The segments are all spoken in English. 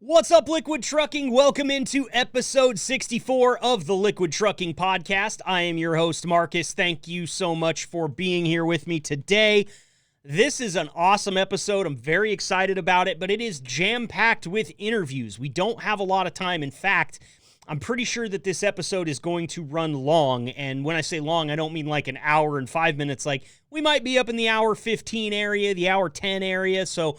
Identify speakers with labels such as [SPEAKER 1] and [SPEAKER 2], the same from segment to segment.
[SPEAKER 1] What's up, Liquid Trucking? Welcome into episode 64 of the Liquid Trucking Podcast. I am your host, Marcus. Thank you so much for being here with me today. This is an awesome episode. I'm very excited about it, but it is jam-packed with interviews. We don't have a lot of time. In fact, I'm pretty sure that this episode is going to run long, and when I say long, I don't mean like an hour and 5 minutes. Like, we might be up in the hour 15 area, the hour 10 area, so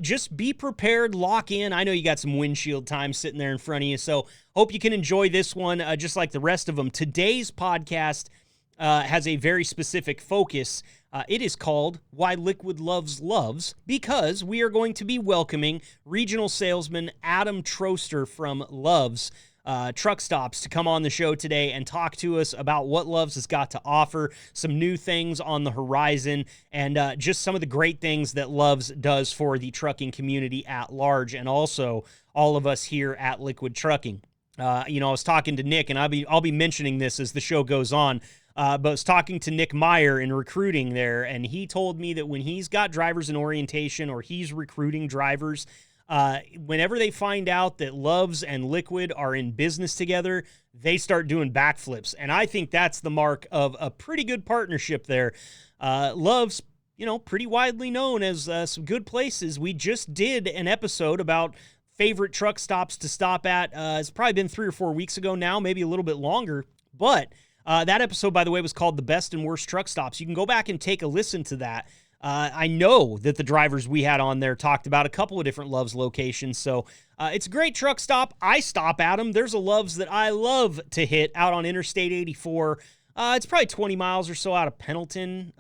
[SPEAKER 1] just be prepared, lock in. I know you got some windshield time sitting there in front of you, so hope you can enjoy this one just like the rest of them. Today's podcast has a very specific focus. It is called Why Liquid Loves Loves, because we are going to be welcoming regional salesman Adam Troester from Loves Truckstops to come on the show today and talk to us about what Loves has got to offer, some new things on the horizon, and just some of the great things that Loves does for the trucking community at large, and also all of us here at Liquid Trucking. I was talking to Nick, and I'll be mentioning this as the show goes on, but I was talking to Nick Meyer in recruiting there, and he told me that when he's got drivers in orientation or he's recruiting drivers, whenever they find out that Loves and Liquid are in business together, they start doing backflips. And I think that's the mark of a pretty good partnership there. Loves, pretty widely known as some good places. We just did an episode about favorite truck stops to stop at. It's probably been 3 or 4 weeks ago now, maybe a little bit longer. But that episode, by the way, was called The Best and Worst Truck Stops. You can go back and take a listen to that. I know that the drivers we had on there talked about a couple of different Loves locations, so it's a great truck stop. I stop at them. There's a Loves that I love to hit out on Interstate 84. It's probably 20 miles or so out of Pendleton,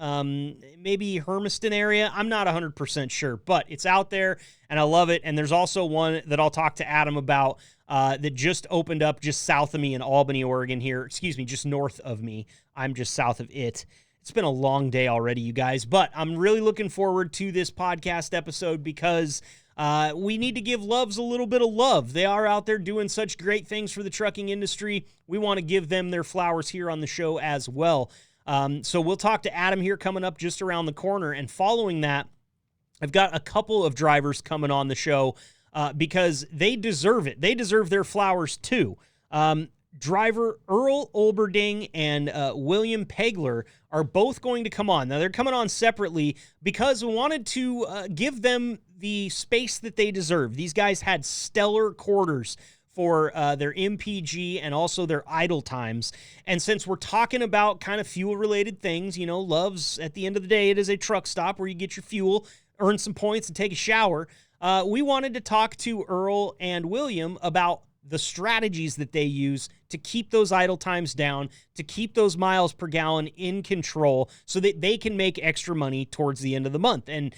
[SPEAKER 1] maybe Hermiston area. I'm not 100% sure, but it's out there, and I love it. And there's also one that I'll talk to Adam about that just opened up just south of me in Albany, Oregon here. Excuse me, just north of me. I'm just south of it. It's been a long day already, you guys, but I'm really looking forward to this podcast episode because we need to give Loves a little bit of love. They are out there doing such great things for the trucking industry. We want to give them their flowers here on the show as well. So we'll talk to Adam here coming up just around the corner, and following that, I've got a couple of drivers coming on the show because they deserve it. They deserve their flowers too. Driver Earl Olberding and William Pageler are both going to come on. Now, they're coming on separately because we wanted to give them the space that they deserve. These guys had stellar quarters for their MPG and also their idle times. And since we're talking about kind of fuel-related things, Loves, at the end of the day, it is a truck stop where you get your fuel, earn some points, and take a shower. We wanted to talk to Earl and William about the strategies that they use to keep those idle times down, to keep those miles per gallon in control so that they can make extra money towards the end of the month. And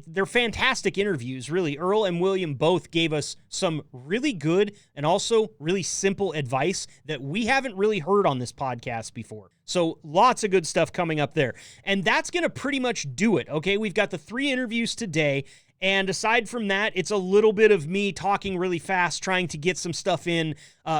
[SPEAKER 1] they're fantastic interviews, really. Earl and William both gave us some really good and also really simple advice that we haven't really heard on this podcast before. So lots of good stuff coming up there. And that's going to pretty much do it, okay? We've got the 3 interviews today. And aside from that, it's a little bit of me talking really fast, trying to get some stuff in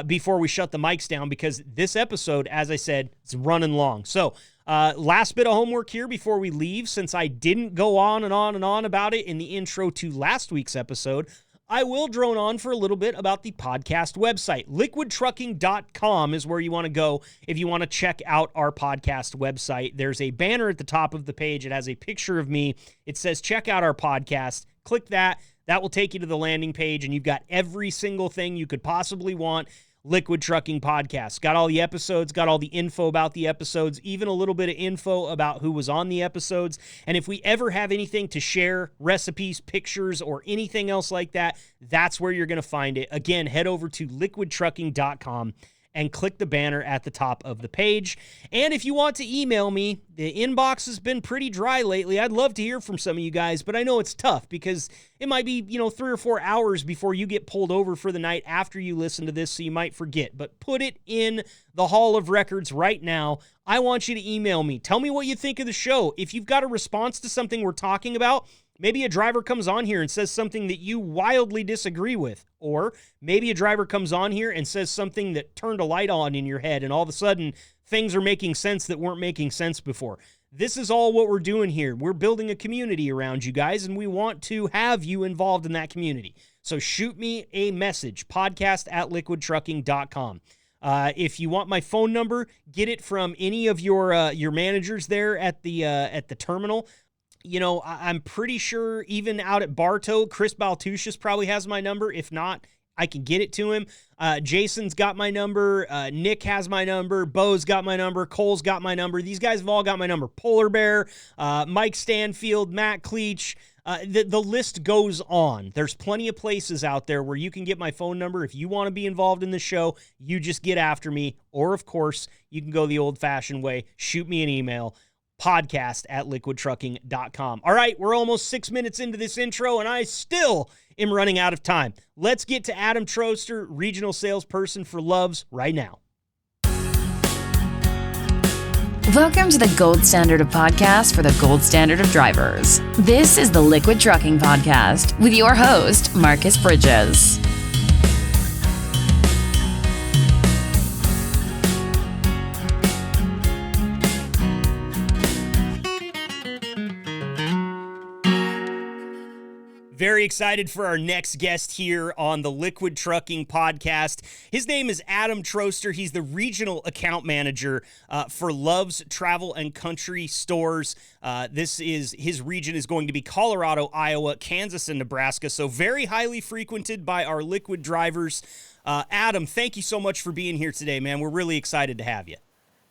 [SPEAKER 1] before we shut the mics down, because this episode, as I said, is running long. So last bit of homework here before we leave, since I didn't go on and on and on about it in the intro to last week's episode, I will drone on for a little bit about the podcast website. Liquidtrucking.com is where you want to go if you want to check out our podcast website. There's a banner at the top of the page. It has a picture of me. It says, check out our podcast. Click that. That will take you to the landing page, and you've got every single thing you could possibly want. Liquid Trucking Podcast. Got all the episodes, got all the info about the episodes, even a little bit of info about who was on the episodes. And if we ever have anything to share, recipes, pictures, or anything else like that, that's where you're going to find it. Again, head over to liquidtrucking.com and click the banner at the top of the page. And if you want to email me, the inbox has been pretty dry lately. I'd love to hear from some of you guys, but I know it's tough because it might be, 3 or 4 hours before you get pulled over for the night after you listen to this, so you might forget. But put it in the Hall of Records right now. I want you to email me. Tell me what you think of the show. If you've got a response to something we're talking about, maybe a driver comes on here and says something that you wildly disagree with. Or maybe a driver comes on here and says something that turned a light on in your head, and all of a sudden things are making sense that weren't making sense before. This is all what we're doing here. We're building a community around you guys, and we want to have you involved in that community. So shoot me a message, podcast@liquidtrucking.com. If you want my phone number, get it from any of your managers there at the terminal. You know, I'm pretty sure even out at Bartow, Chris Baltushis probably has my number. If not, I can get it to him. Jason's got my number. Nick has my number. Bo's got my number. Cole's got my number. These guys have all got my number. Polar Bear, Mike Stanfield, Matt Cleach. The list goes on. There's plenty of places out there where you can get my phone number. If you want to be involved in the show, you just get after me. Or, of course, you can go the old-fashioned way. Shoot me an email. Podcast@liquidtrucking.com. All right, we're almost 6 minutes into this intro, and I still am running out of time. Let's get to Adam Troester, regional salesperson for Love's, right now.
[SPEAKER 2] Welcome to the gold standard of podcasts for the gold standard of drivers. This is the Liquid Trucking Podcast with your host, Marcus Bridges.
[SPEAKER 1] Very excited for our next guest here on the Liquid Trucking Podcast. His name is Adam Troester. He's the regional account manager for Love's Travel and Country Stores. His region is going to be Colorado, Iowa, Kansas, and Nebraska. So very highly frequented by our Liquid drivers. Adam, thank you so much for being here today, man. We're really excited to have you.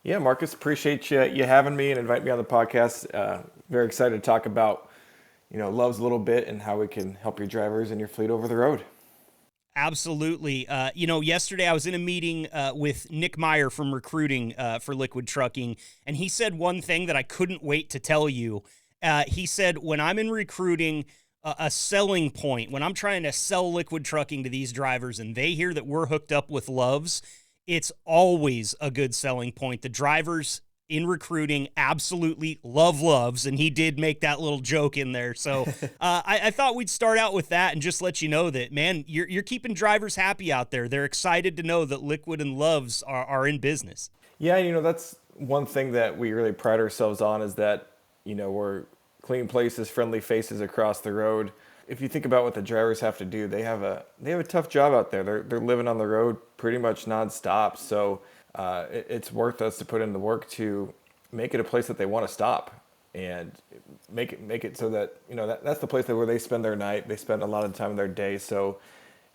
[SPEAKER 3] Yeah, Marcus, appreciate you having me and inviting me on the podcast. Very excited to talk about Love's a little bit and how we can help your drivers and your fleet over the road.
[SPEAKER 1] Absolutely. Yesterday I was in a meeting with Nick Meyer from recruiting for Liquid Trucking, and he said one thing that I couldn't wait to tell you. He said, when I'm in recruiting, a selling point, when I'm trying to sell Liquid Trucking to these drivers and they hear that we're hooked up with Love's, it's always a good selling point. The drivers in recruiting absolutely love Love's, and he did make that little joke in there. So I thought we'd start out with that and just let you know that, man, you're keeping drivers happy out there. They're excited to know that Liquid and Love's are in business.
[SPEAKER 3] Yeah, that's one thing that we really pride ourselves on is that, we're clean places, friendly faces across the road. If you think about what the drivers have to do, they have a tough job out there. They're living on the road pretty much nonstop. So it's worth us to put in the work to make it a place that they want to stop and make it so that that's the place where they spend their night. They spend a lot of time in their day. So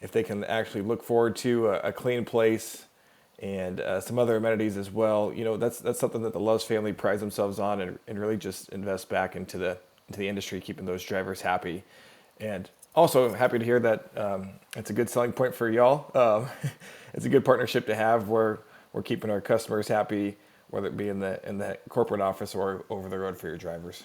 [SPEAKER 3] if they can actually look forward to a clean place and some other amenities as well, that's something that the Loves family prides themselves on and really just invest back into the industry, keeping those drivers happy. And also happy to hear that it's a good selling point for y'all. It's a good partnership to have where we're keeping our customers happy, whether it be in the corporate office or over the road for your drivers.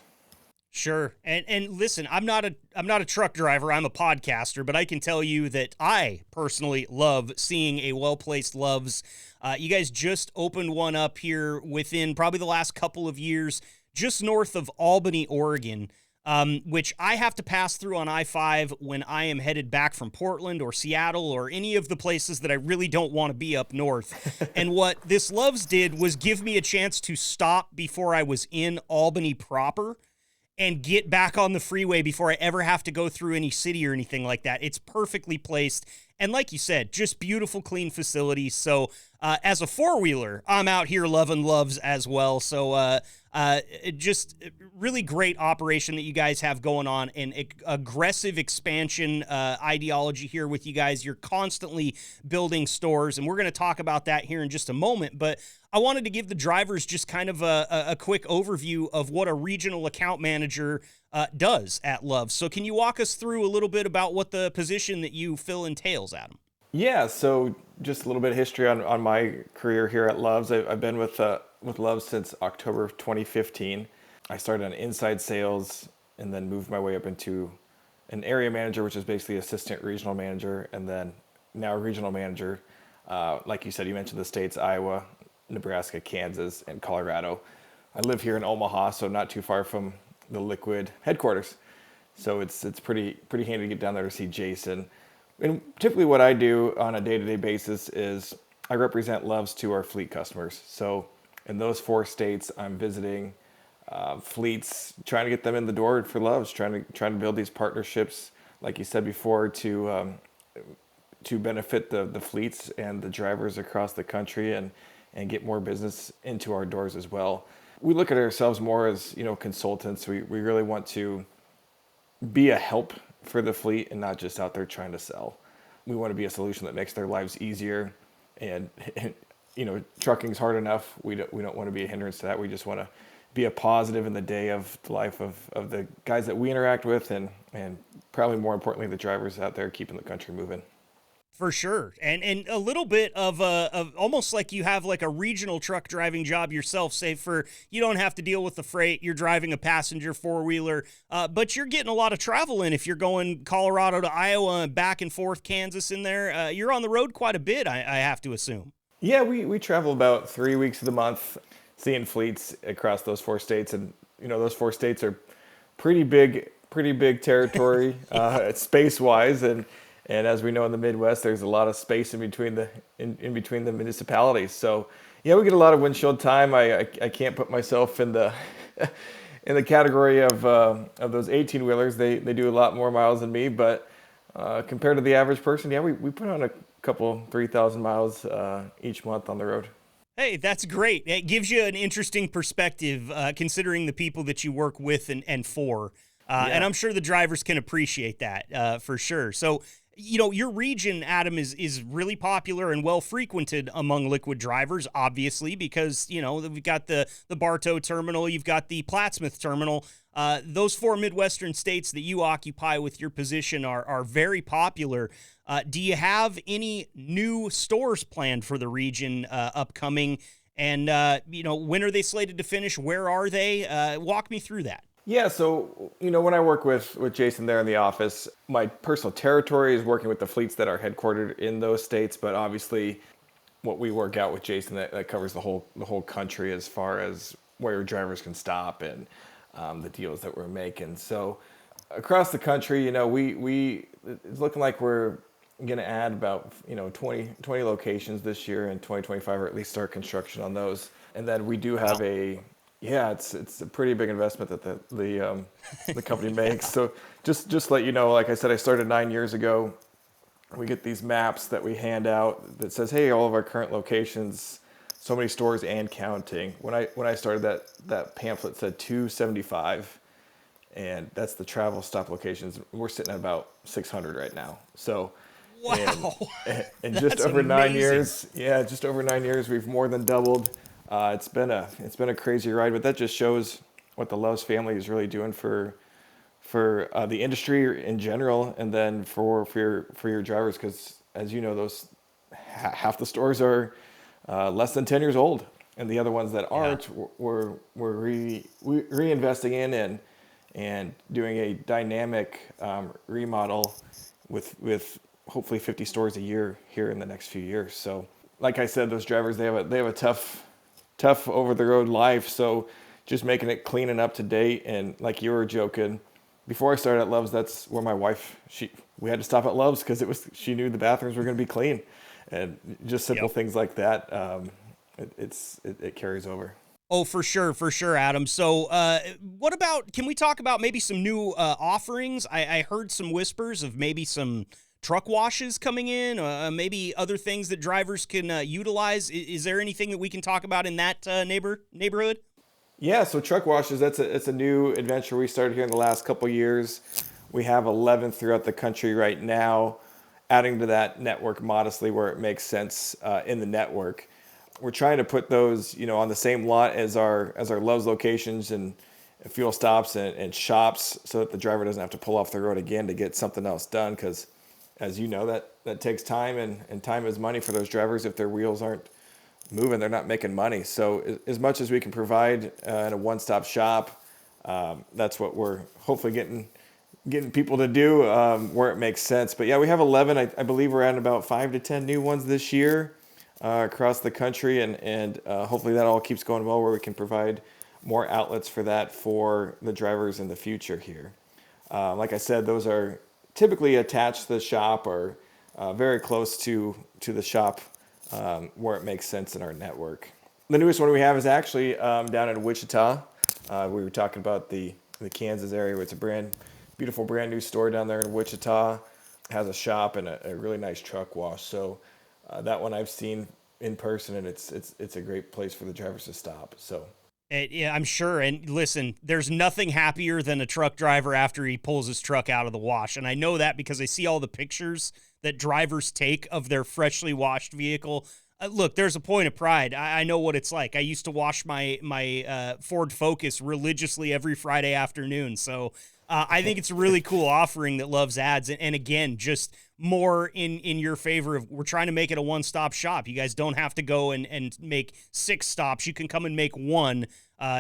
[SPEAKER 1] Sure. And listen, I'm not a truck driver, I'm a podcaster, but I can tell you that I personally love seeing a well-placed Love's. You guys just opened one up here within probably the last couple of years, just north of Albany, Oregon. Which I have to pass through on I-5 when I am headed back from Portland or Seattle or any of the places that I really don't want to be up north. And what this Love's did was give me a chance to stop before I was in Albany proper and get back on the freeway before I ever have to go through any city or anything like that. It's perfectly placed. And like you said, just beautiful, clean facilities. So as a four-wheeler, I'm out here loving Love's as well. So just really great operation that you guys have going on, and aggressive expansion ideology here with you guys. You're constantly building stores, and we're going to talk about that here in just a moment. But I wanted to give the drivers just kind of a quick overview of what a regional account manager does at Love's. So can you walk us through a little bit about what the position that you fill entails, Adam?
[SPEAKER 3] Yeah, so just a little bit of history on my career here at Love's. I've been with Love's since October of 2015. I started on inside sales and then moved my way up into an area manager, which is basically assistant regional manager, and then now regional manager. Like you said, you mentioned the states, Iowa, Nebraska, Kansas, and Colorado. I live here in Omaha, so not too far from the Liquid headquarters. So it's pretty handy to get down there to see Jason. And typically what I do on a day-to-day basis is I represent Love's to our fleet customers. So in those 4 states, I'm visiting fleets, trying to get them in the door for Love's, trying to build these partnerships, like you said before, to to benefit the fleets and the drivers across the country and get more business into our doors as well. We look at ourselves more as, consultants. We really want to be a help for the fleet and not just out there trying to sell. We want to be a solution that makes their lives easier, and trucking's hard enough. We don't want to be a hindrance to that. We just want to be a positive in the day of the life of the guys that we interact with, and probably more importantly, the drivers out there keeping the country moving.
[SPEAKER 1] For sure. And a little bit of almost like you have like a regional truck driving job yourself, say for you don't have to deal with the freight. You're driving a passenger four-wheeler, but you're getting a lot of travel in if you're going Colorado to Iowa and back and forth, Kansas in there. You're on the road quite a bit, I have to assume.
[SPEAKER 3] Yeah, we travel about 3 weeks of the month, seeing fleets across those 4 states. And, those 4 states are pretty big territory, space-wise. And as we know in the Midwest, there's a lot of space in between the municipalities. So yeah, we get a lot of windshield time. I can't put myself in the in the category of those 18-wheelers. They do a lot more miles than me, but compared to the average person, yeah, we put on a couple 3,000 miles each month on the road.
[SPEAKER 1] Hey, that's great. It gives you an interesting perspective considering the people that you work with and for. And I'm sure the drivers can appreciate that for sure. So, your region, Adam, is really popular and well frequented among liquid drivers, obviously, because, we've got the Bartow terminal, you've got the Plattsmouth terminal. Those 4 Midwestern states that you occupy with your position are very popular. Do you have any new stores planned for the region upcoming? And, when are they slated to finish? Where are they? Walk me through that.
[SPEAKER 3] Yeah, so, when I work with Jason there in the office, my personal territory is working with the fleets that are headquartered in those states, but obviously what we work out with Jason, that covers the whole country as far as where your drivers can stop and the deals that we're making. So across the country, it's looking like we're going to add about, 20 locations this year in 2025, or at least start construction on those. And then we do have it's a pretty big investment that the company makes. So just to let you know, like I said, I started 9 years ago. We get these maps that we hand out that says, hey, all of our current locations, so many stores and counting. When I started, that pamphlet said 275, and that's the travel stop locations. We're sitting at about 600 right now. So
[SPEAKER 1] wow,
[SPEAKER 3] and just over
[SPEAKER 1] amazing.
[SPEAKER 3] 9 years, we've more than doubled. It's been a crazy ride, but that just shows what the Loves family is really doing for the industry in general, and then for your drivers, because as you know, those half the stores are less than 10 years old, and the other ones that aren't, we're reinvesting in and doing a dynamic remodel with hopefully 50 stores a year here in the next few years. So, like I said, those drivers they have a tough over the road life. So just making it clean and up to date. And like you were joking, before I started at Love's, that's where my wife, we had to stop at Love's because she knew the bathrooms were going to be clean, and just simple things like that. It carries over.
[SPEAKER 1] Oh, for sure, Adam. So can we talk about maybe some new offerings? I heard some whispers of maybe some truck washes coming in, maybe other things that drivers can utilize. Is there anything that we can talk about in that neighborhood?
[SPEAKER 3] Yeah, so truck washes, it's a new adventure we started here in the last couple years. We have 11 throughout the country right now, adding to that network modestly where it makes sense in the network. We're trying to put those, on the same lot as our Love's locations and fuel stops and shops, so that the driver doesn't have to pull off the road again to get something else done, because as you know, that takes time, and time is money for those drivers. If their wheels aren't moving, they're not making money. So as much as we can provide in a one-stop shop, that's what we're hopefully getting people to do where it makes sense. But yeah, we have 11. I believe we're adding about 5 to 10 new ones this year across the country, and hopefully that all keeps going well, where we can provide more outlets for that for the drivers in the future here. Like I said, those are typically attached to the shop or very close to the shop where it makes sense in our network. The newest one we have is actually down in Wichita. We were talking about the Kansas area, where it's a beautiful brand new store down there in Wichita. has a shop and a really nice truck wash. So that one I've seen in person, and it's a great place for the drivers to stop. So.
[SPEAKER 1] Yeah, I'm sure. And listen, there's nothing happier than a truck driver after he pulls his truck out of the wash. And I know that because I see all the pictures that drivers take of their freshly washed vehicle. Look, there's a point of pride. I know what it's like. I used to wash my Ford Focus religiously every Friday afternoon. So I think it's a really cool offering that Love's adds. And again, just more in your favor of, we're trying to make it a one-stop shop. You guys don't have to go and make 6 stops. You can come and make one,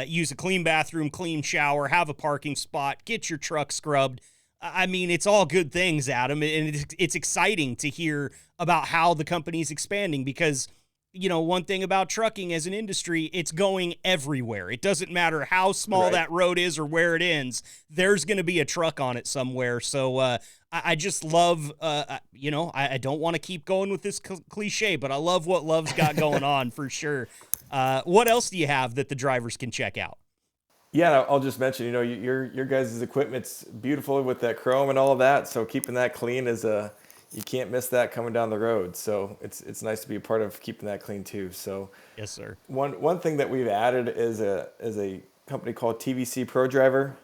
[SPEAKER 1] use a clean bathroom, clean shower, have a parking spot, get your truck scrubbed. I mean, it's all good things, Adam, and it's exciting to hear about how the company's expanding because, you know, one thing about trucking as an industry, it's going everywhere. It doesn't matter how small that road is or where it ends. There's going to be a truck on it somewhere. So I just love, you know, I don't want to keep going with this cliche, but I love what Love's got going on for sure. What else do you have that the drivers can check out?
[SPEAKER 3] Yeah, I'll just mention, you know, your guys' equipment's beautiful with that chrome and all of that. So keeping that clean is you can't miss that coming down the road. So it's nice to be a part of keeping that clean too. So
[SPEAKER 1] yes, sir.
[SPEAKER 3] One thing that we've added is a company called TVC Pro Driver,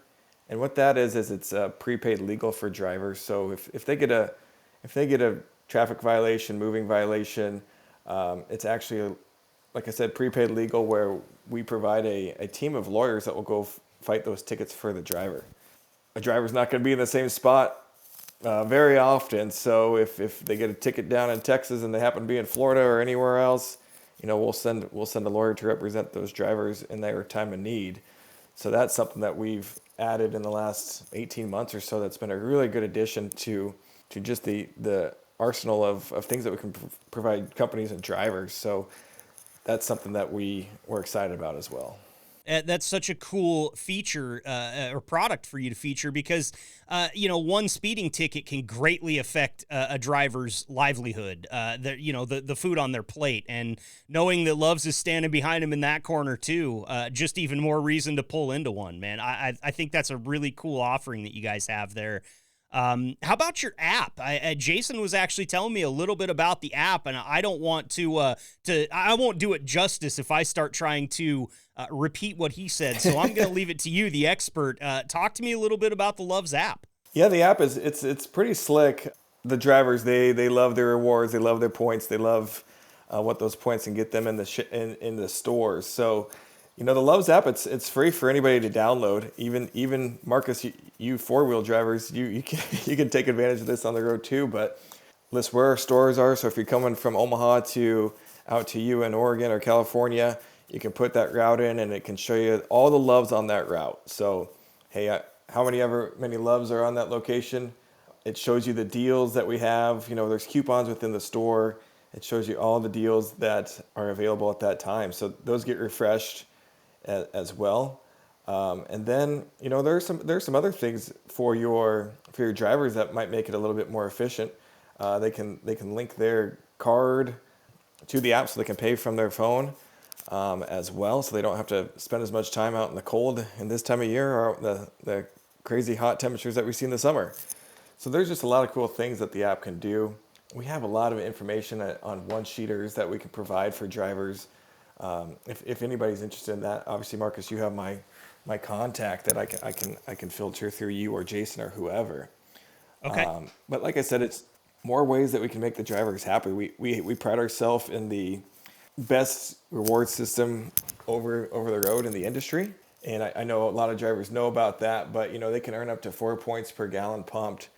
[SPEAKER 3] and what that is it's prepaid legal for drivers. So if they get a traffic violation, moving violation, it's actually, like I said, prepaid legal, where we provide a team of lawyers that will go fight those tickets for the driver. A driver's not going to be in the same spot very often, so if they get a ticket down in Texas and they happen to be in Florida or anywhere else, you know, we'll send a lawyer to represent those drivers in their time of need. So that's something that we've added in the last 18 months or so. That's been a really good addition to just the arsenal of things that we can provide companies and drivers. So that's something that we're excited about as well.
[SPEAKER 1] That's such a cool feature or product for you to feature because, you know, one speeding ticket can greatly affect a driver's livelihood, the food on their plate. And knowing that Loves is standing behind him in that corner too, just even more reason to pull into one, man. I think that's a really cool offering that you guys have there. How about your app? Jason was actually telling me a little bit about the app, and I don't want I won't do it justice if I start trying to repeat what he said. So I'm going to leave it to you, the expert. Talk to me a little bit about the Loves app.
[SPEAKER 3] Yeah, the app it's pretty slick. The drivers, they love their rewards, they love their points, they love what those points can get them in the stores. So, you know, the Loves app, it's free for anybody to download. Even Marcus, you 4-wheel drivers, you can take advantage of this on the road too. But list where our stores are. So if you're coming from Omaha out to you in Oregon or California, you can put that route in, and it can show you all the Loves on that route. So, hey, how many Loves are on that location? It shows you the deals that we have. You know, there's coupons within the store. It shows you all the deals that are available at that time. So those get refreshed as well. And then, you know, there's some other things for your drivers that might make it a little bit more efficient. They can link their card to the app so they can pay from their phone as well, so they don't have to spend as much time out in the cold in this time of year or the crazy hot temperatures that we see in the summer. So there's just a lot of cool things that the app can do. We have a lot of information on one-sheeters that we can provide for drivers. If anybody's interested in that, obviously, Marcus, you have my contact that I can filter through you or Jason or whoever.
[SPEAKER 1] Okay.
[SPEAKER 3] But like I said, it's more ways that we can make the drivers happy. We pride ourselves in the best reward system over the road in the industry. And I know a lot of drivers know about that, but you know, they can earn up to 4 points per gallon pumped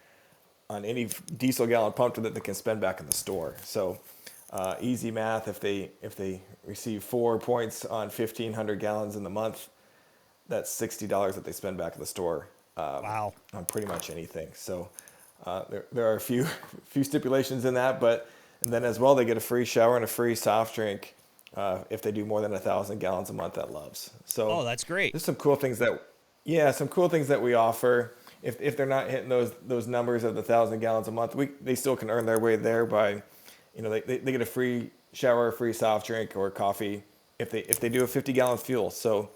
[SPEAKER 3] on any diesel gallon pumped that they can spend back in the store. So easy math, if they receive 4 points on 1,500 gallons in the month, that's $60 that they spend back in the store.
[SPEAKER 1] Wow.
[SPEAKER 3] On pretty much anything. So there are a few stipulations in that, and then as well, they get a free shower and a free soft drink if they do more than 1,000 gallons a month at Loves. So
[SPEAKER 1] that's great.
[SPEAKER 3] There's some cool things that we offer. If they're not hitting those numbers of the 1,000 gallons a month, they still can earn their way there by, you know, they get a free shower, a free soft drink or coffee if they do a 50-gallon fuel. So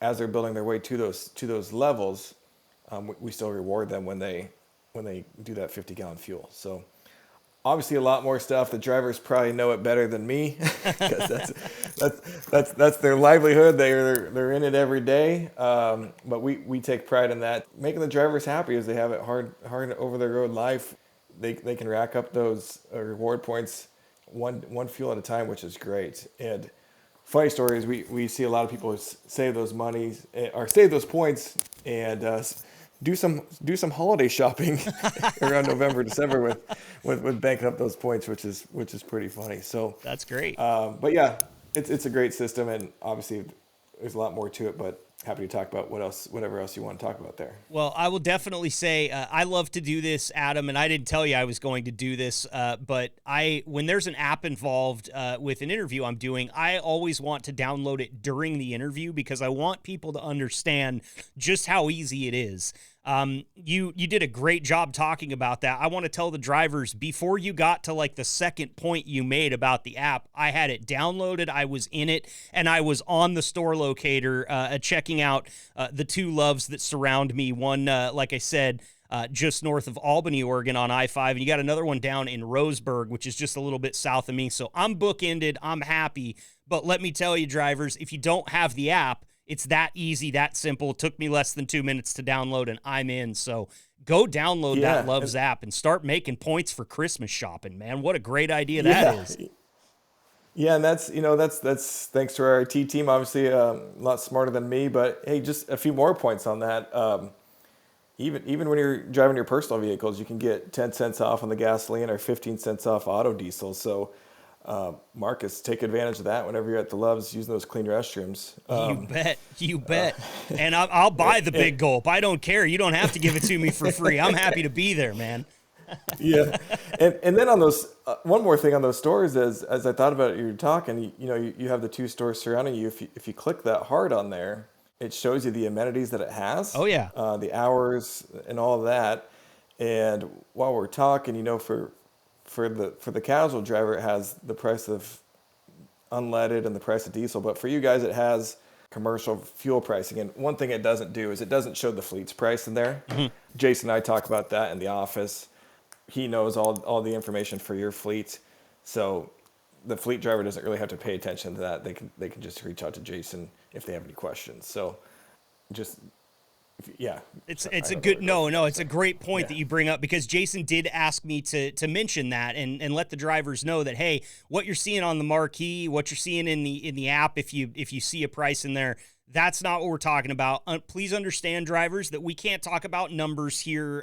[SPEAKER 3] as they're building their way to those levels, we still reward them when they when they do that 50-gallon fuel. So obviously a lot more stuff. The drivers probably know it better than me because that's their livelihood. They're in it every day. But we take pride in that, making the drivers happy as they have it hard over their road life. They can rack up those reward points one fuel at a time, which is great. And funny story is we see a lot of people save those monies or save those points and do some holiday shopping around November, December with banking up those points, which is pretty funny. So
[SPEAKER 1] that's great.
[SPEAKER 3] But yeah, it's a great system, and obviously there's a lot more to it. But happy to talk about whatever else you want to talk about there.
[SPEAKER 1] Well, I will definitely say I love to do this, Adam, and I didn't tell you I was going to do this, but when there's an app involved with an interview I'm doing, I always want to download it during the interview because I want people to understand just how easy it is. You did a great job talking about that. I want to tell the drivers, before you got to like the second point you made about the app, I had it downloaded, I was in it, and I was on the store locator checking out the two loves that surround me. One, like I said, just north of Albany, Oregon on I-5, and you got another one down in Roseburg, which is just a little bit south of me. So I'm bookended, I'm happy, but let me tell you, drivers, if you don't have the app, it's that easy, that simple. It took me less than 2 minutes to download, and I'm in. So go download that Loves app and start making points for Christmas shopping, man. What a great idea that is.
[SPEAKER 3] Yeah, and that's thanks to our IT team, obviously a lot smarter than me. But hey, just a few more points on that. Even when you're driving your personal vehicles, you can get 10 cents off on the gasoline or 15 cents off auto diesel. So Marcus, take advantage of that whenever you're at the Loves using those clean restrooms.
[SPEAKER 1] You bet. And I'll buy the big gulp. I don't care. You don't have to give it to me for free. I'm happy to be there, man.
[SPEAKER 3] Yeah. And then on those, one more thing on those stores is, as I thought about it, you're talking, you have the two stores surrounding you. If you click that hard on there, it shows you the amenities that it has.
[SPEAKER 1] Oh yeah.
[SPEAKER 3] The hours and all of that. And while we're talking, for the casual driver, it has the price of unleaded and the price of diesel. But for you guys, it has commercial fuel pricing. And one thing it doesn't do is it doesn't show the fleet's price in there. Mm-hmm. Jason and I talk about that in the office. He knows all the information for your fleet. So the fleet driver doesn't really have to pay attention to that. They can just reach out to Jason if they have any questions. So just... Yeah,
[SPEAKER 1] it's a great point that you bring up, because Jason did ask me to mention that and let the drivers know that, hey, what you're seeing on the marquee, what you're seeing in the app, if you see a price in there, that's not what we're talking about. Please understand, drivers, that we can't talk about numbers here,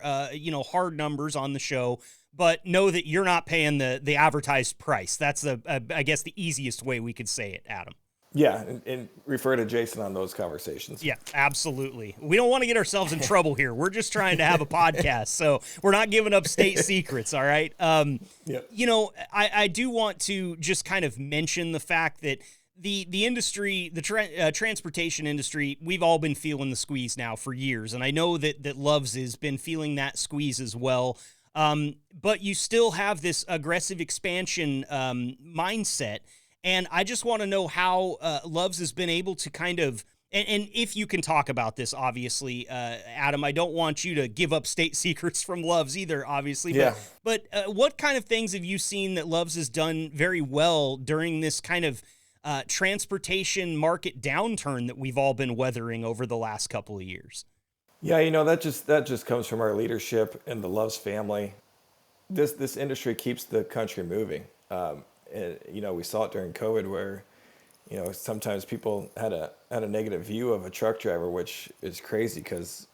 [SPEAKER 1] hard numbers on the show, but know that you're not paying the advertised price. That's I guess the easiest way we could say it, Adam.
[SPEAKER 3] Yeah, and refer to Jason on those conversations.
[SPEAKER 1] Yeah, absolutely. We don't want to get ourselves in trouble here. We're just trying to have a podcast, so we're not giving up state secrets, all right? I do want to just kind of mention the fact that the industry, the transportation industry, we've all been feeling the squeeze now for years, and I know that Loves has been feeling that squeeze as well. But you still have this aggressive expansion mindset. And I just want to know how Loves has been able to kind of, and if you can talk about this, obviously, Adam, I don't want you to give up state secrets from Loves either, obviously.
[SPEAKER 3] Yeah.
[SPEAKER 1] But what kind of things have you seen that Loves has done very well during this kind of transportation market downturn that we've all been weathering over the last couple of years?
[SPEAKER 3] Yeah, that just comes from our leadership and the Loves family. This industry keeps the country moving. We saw it during COVID where, sometimes people had a negative view of a truck driver, which is crazy because,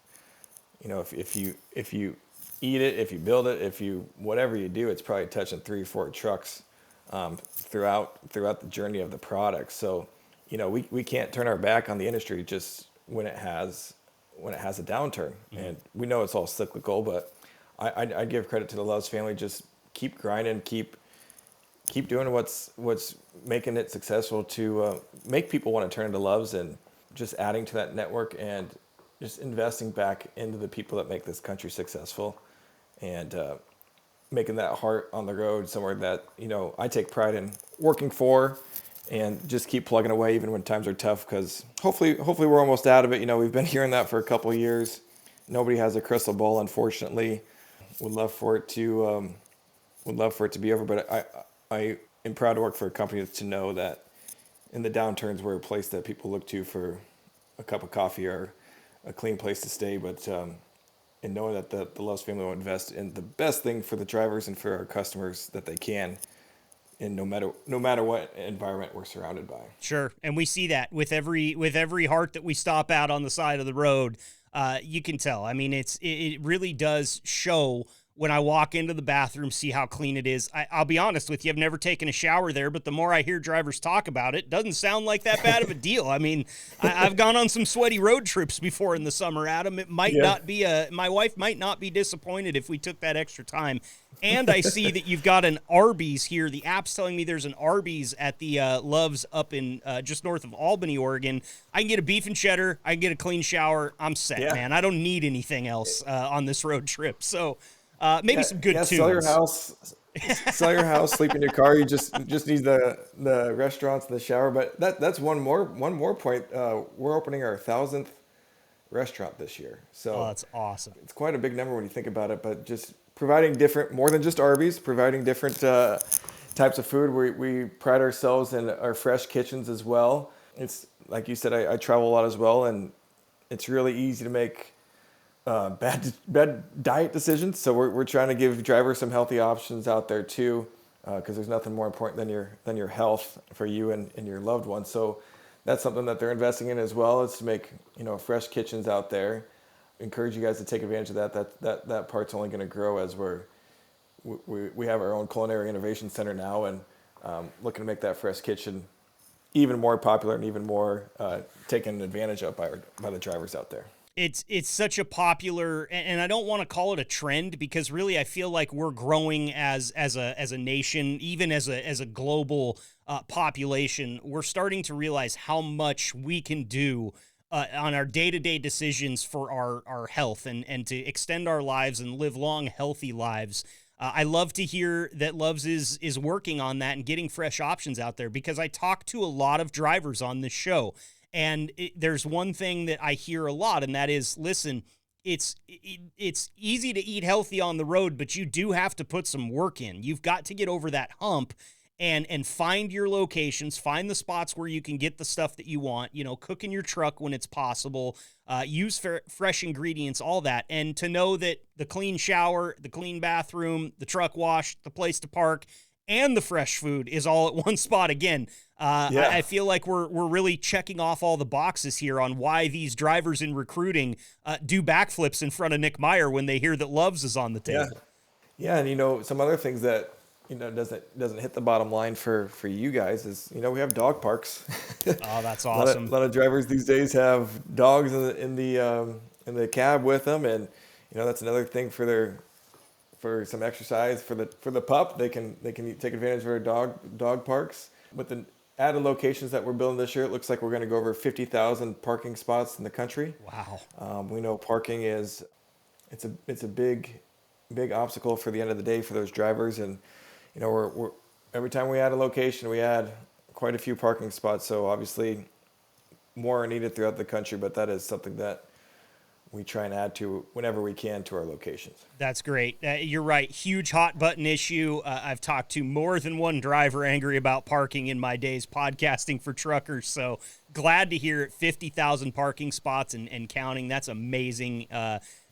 [SPEAKER 3] if you eat it, if you build it, whatever you do, it's probably touching 3 or 4 trucks throughout the journey of the product. So, we can't turn our back on the industry just when it has a downturn. Mm-hmm. And we know it's all cyclical, but I give credit to the Loves family. Just keep grinding, keep doing what's making it successful to make people want to turn into Loves, and just adding to that network and just investing back into the people that make this country successful, and making that heart on the road somewhere that, I take pride in working for, and just keep plugging away even when times are tough, because hopefully we're almost out of it. We've been hearing that for a couple of years. Nobody has a crystal ball, unfortunately. would love for it to be over. But I am proud to work for a company that's to know that in the downturns, we're a place that people look to for a cup of coffee or a clean place to stay. But and knowing that the Loves family will invest in the best thing for the drivers and for our customers that they can, and no matter what environment we're surrounded by.
[SPEAKER 1] Sure, and we see that with every heart that we stop out on the side of the road. You can tell. I mean, it really does show when I walk into the bathroom, see how clean it is. I'll be honest with you, I've never taken a shower there, but the more I hear drivers talk about it, doesn't sound like that bad of a deal. I mean, I've gone on some sweaty road trips before in the summer, Adam. It might not be my wife might not be disappointed if we took that extra time. And I see that you've got an Arby's here. The app's telling me there's an Arby's at the Loves up in just north of Albany, Oregon. I can get a beef and cheddar. I can get a clean shower. I'm set, man. I don't need anything else on this road trip. So maybe some good tunes.
[SPEAKER 3] Sell your house, sleep in your car. You just need the restaurants and the shower. But that's one more point. We're opening our 1,000th restaurant this year. So
[SPEAKER 1] that's awesome.
[SPEAKER 3] It's quite a big number when you think about it. But just providing more than just Arby's, providing different types of food. We pride ourselves in our fresh kitchens as well. It's like you said, I travel a lot as well, and it's really easy to make bad diet decisions. So we're trying to give drivers some healthy options out there too, because there's nothing more important than your health for you and your loved ones. So that's something that they're investing in as well, is to make fresh kitchens out there. Encourage you guys to take advantage of that. That part's only going to grow as we have our own culinary innovation center now, and looking to make that fresh kitchen even more popular and even more taken advantage of by the drivers out there.
[SPEAKER 1] It's such a popular, and I don't want to call it a trend, because really I feel like we're growing as a nation, even as a global population. We're starting to realize how much we can do on our day-to-day decisions for our health and to extend our lives and live long, healthy lives. I love to hear that Loves is working on that and getting fresh options out there, because I talk to a lot of drivers on this show. And there's one thing that I hear a lot, and that is, listen, it's easy to eat healthy on the road, but you do have to put some work in. You've got to get over that hump and find your locations, find the spots where you can get the stuff that you want, cook in your truck when it's possible, use fresh ingredients, all that. And to know that the clean shower, the clean bathroom, the truck wash, the place to park, and the fresh food is all at one spot again. I feel like we're really checking off all the boxes here on why these drivers in recruiting do backflips in front of Nick Meyer when they hear that Loves is on the table.
[SPEAKER 3] Yeah, and some other things that doesn't hit the bottom line for you guys is we have dog parks.
[SPEAKER 1] Oh, that's awesome.
[SPEAKER 3] A lot of drivers these days have dogs in the cab with them, and that's another thing for some exercise for the pup. They can take advantage of our dog parks. With the added locations that we're building this year, it looks like we're going to go over 50,000 parking spots in the country.
[SPEAKER 1] Wow.
[SPEAKER 3] We know parking it's a big obstacle for the end of the day for those drivers, and we're every time we add a location, we add quite a few parking spots. So obviously more are needed throughout the country, but that is something that we try and add to whenever we can to our locations.
[SPEAKER 1] That's great. You're right. Huge hot button issue. I've talked to more than one driver angry about parking in my days podcasting for truckers. So glad to hear it. 50,000 parking spots and counting. That's amazing.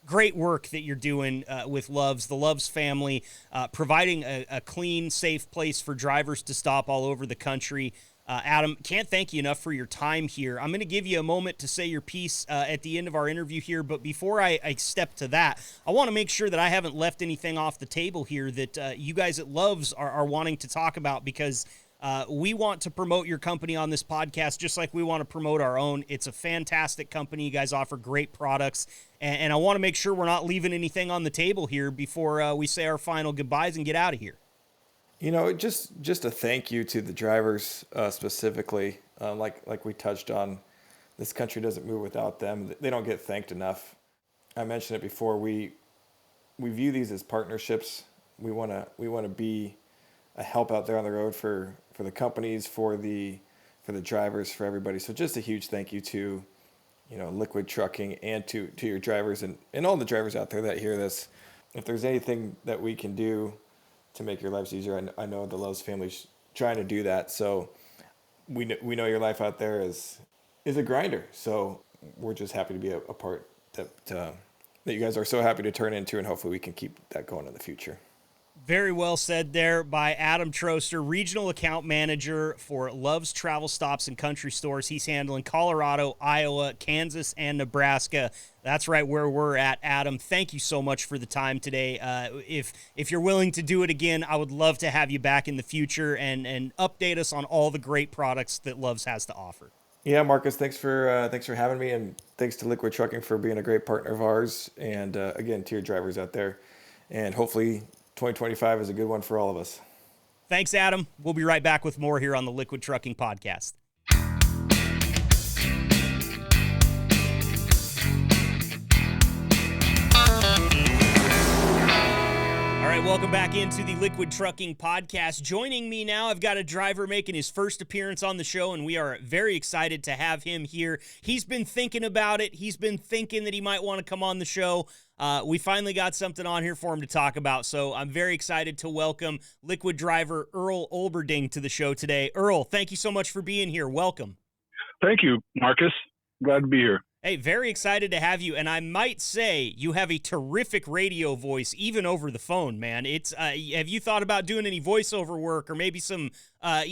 [SPEAKER 1] Great work that you're doing with Loves, the Loves family, providing a clean, safe place for drivers to stop all over the country. Adam, can't thank you enough for your time here. I'm going to give you a moment to say your piece at the end of our interview here, but before I step to that, I want to make sure that I haven't left anything off the table here that you guys at Loves are wanting to talk about, because we want to promote your company on this podcast just like we want to promote our own. It's a fantastic company. You guys offer great products, and I want to make sure we're not leaving anything on the table here before we say our final goodbyes and get out of here.
[SPEAKER 3] Just a thank you to the drivers specifically. Like we touched on, this country doesn't move without them. They don't get thanked enough. I mentioned it before. We view these as partnerships. We want to be a help out there on the road for the companies, for the drivers, for everybody. So just a huge thank you to Liquid Trucking and to your drivers and all the drivers out there that hear this. if there's anything that we can do to make your lives easier, I know the Loves family's trying to do that. So we know your life out there is a grinder. So we're just happy to be a part that you guys are so happy to turn into, and hopefully we can keep that going in the future.
[SPEAKER 1] Very well said there by Adam Troester, Regional Account Manager for Love's Travel Stops and Country Stores. He's handling Colorado, Iowa, Kansas, and Nebraska. That's right where we're at, Adam. Thank you so much for the time today. If you're willing to do it again, I would love to have you back in the future and update us on all the great products that Love's has to offer.
[SPEAKER 3] Yeah, Marcus, thanks for having me, and thanks to Liquid Trucking for being a great partner of ours, and again, to your drivers out there. And hopefully 2025 is a good one for all of us.
[SPEAKER 1] Thanks, Adam. We'll be right back with more here on the Liquid Trucking Podcast. All right, welcome back into the Liquid Trucking Podcast. Joining me now, I've got a driver making his first appearance on the show, and we are very excited to have him here. He's been thinking about it. He's been thinking that he might want to come on the show. We finally got something on here for him to talk about, so I'm very excited to welcome Liquid driver Earl Olberding to the show today. Earl, thank you so much for being here. Welcome.
[SPEAKER 4] Thank you, Marcus. Glad to be here.
[SPEAKER 1] Hey, very excited to have you, and I might say you have a terrific radio voice, even over the phone, man. It's have you thought about doing any voiceover work or maybe some PA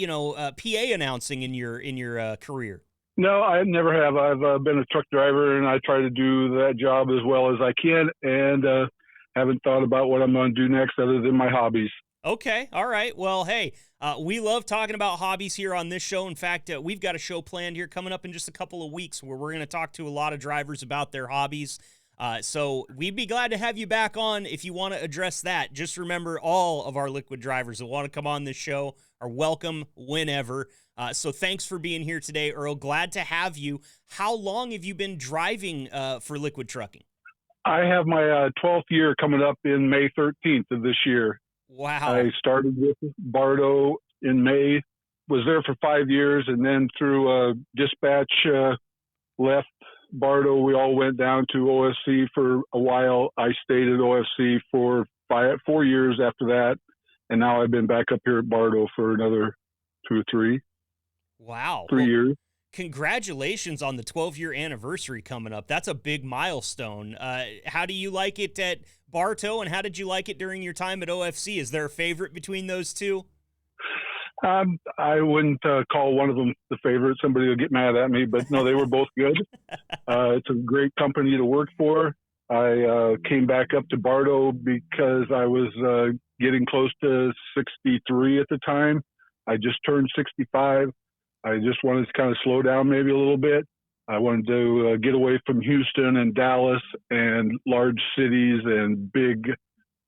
[SPEAKER 1] announcing in your career?
[SPEAKER 4] No, I never have. I've been a truck driver, and I try to do that job as well as I can, and haven't thought about what I'm going to do next other than my hobbies.
[SPEAKER 1] Okay, all right. Well, hey, we love talking about hobbies here on this show. In fact, we've got a show planned here coming up in just a couple of weeks where we're going to talk to a lot of drivers about their hobbies. So we'd be glad to have you back on if you want to address that. Just remember, all of our Liquid drivers that want to come on this show are welcome whenever. So thanks for being here today, Earl. Glad to have you. How long have you been driving for Liquid Trucking?
[SPEAKER 4] I have my 12th year coming up in May 13th of this year.
[SPEAKER 1] Wow.
[SPEAKER 4] I started with Bardo in May, was there for 5 years, and then through dispatch left Bardo. We all went down to OFC for a while. I stayed at OFC for 4 years after that, and now I've been back up here at Bardo for another 2 or 3.
[SPEAKER 1] Wow.
[SPEAKER 4] 3 years.
[SPEAKER 1] Congratulations on the 12-year anniversary coming up. That's a big milestone. How do you like it at Bartow, and how did you like it during your time at OFC? Is there a favorite between those two?
[SPEAKER 4] I wouldn't call one of them the favorite. Somebody will get mad at me, but no, they were both good. It's a great company to work for. I came back up to Bartow because I was getting close to 63 at the time. I just turned 65. I just wanted to kind of slow down maybe a little bit. I wanted to get away from Houston and Dallas and large cities and big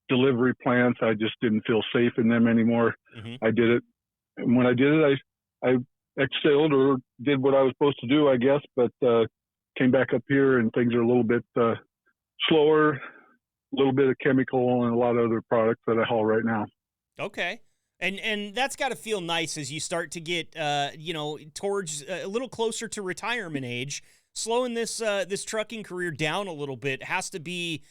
[SPEAKER 4] delivery plants. I just didn't feel safe in them anymore. Mm-hmm. I did it. And when I did it, I excelled or did what I was supposed to do, I guess, but came back up here and things are a little bit slower, a little bit of chemical and a lot of other products that I haul right now.
[SPEAKER 1] Okay. And that's got to feel nice as you start to get, towards a little closer to retirement age. Slowing this trucking career down a little bit has to be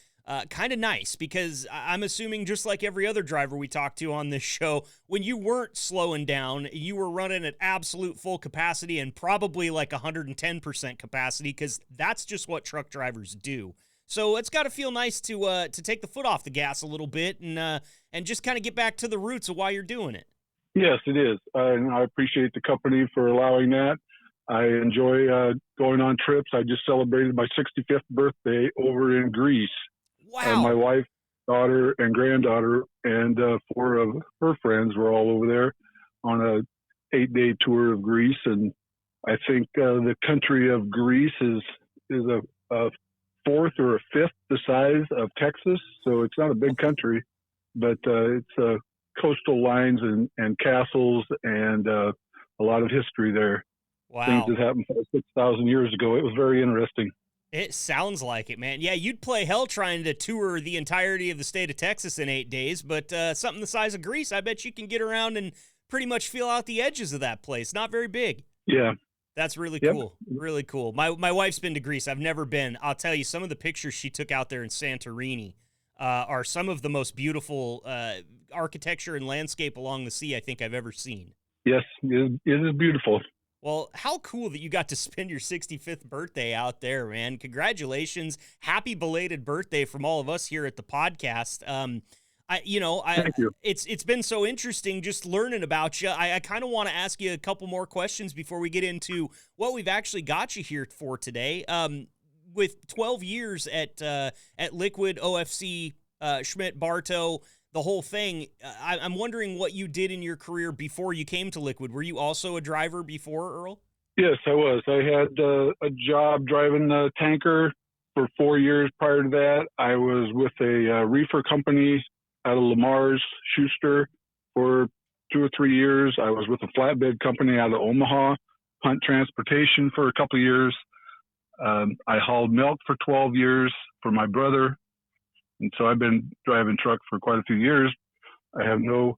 [SPEAKER 1] kind of nice, because I'm assuming, just like every other driver we talked to on this show, when you weren't slowing down, you were running at absolute full capacity and probably like 110% capacity, because that's just what truck drivers do. So it's got to feel nice to take the foot off the gas a little bit and just kind of get back to the roots of why you're doing it.
[SPEAKER 4] Yes, it is. And I appreciate the company for allowing that. I enjoy going on trips. I just celebrated my 65th birthday over in Greece.
[SPEAKER 1] Wow.
[SPEAKER 4] And my wife, daughter, and granddaughter, and 4 of her friends were all over there on a 8-day tour of Greece. And I think the country of Greece is a 4th or a 5th the size of Texas, so it's not a big country, but it's coastal lines and castles and a lot of history there.
[SPEAKER 1] Wow.
[SPEAKER 4] Things that happened 6,000 years ago. It was very interesting.
[SPEAKER 1] It sounds like it, man. Yeah, you'd play hell trying to tour the entirety of the state of Texas in 8 days, but something the size of Greece, I bet you can get around and pretty much feel out the edges of that place. Not very big.
[SPEAKER 4] Yeah.
[SPEAKER 1] That's really cool. Really cool. My wife's been to Greece. I've never been. I'll tell you, some of the pictures she took out there in Santorini, are some of the most beautiful architecture and landscape along the sea I think I've ever seen.
[SPEAKER 4] Yes, it is beautiful.
[SPEAKER 1] Well, how cool that you got to spend your 65th birthday out there, man. Congratulations. Happy belated birthday from all of us here at the podcast.
[SPEAKER 4] Thank you.
[SPEAKER 1] It's been so interesting just learning about you. I kind of want to ask you a couple more questions before we get into what we've actually got you here for today. With 12 years at Liquid, OFC, Schmidt, Bartow, the whole thing, I'm wondering what you did in your career before you came to Liquid. Were you also a driver before, Earl?
[SPEAKER 4] Yes, I was. I had a job driving a tanker for 4 years. Prior to that, I was with a reefer company out of Lamar's, Schuster, for 2 or 3 years. I was with a flatbed company out of Omaha, Hunt Transportation, for a couple of years. I hauled milk for 12 years for my brother. And so I've been driving truck for quite a few years. I have no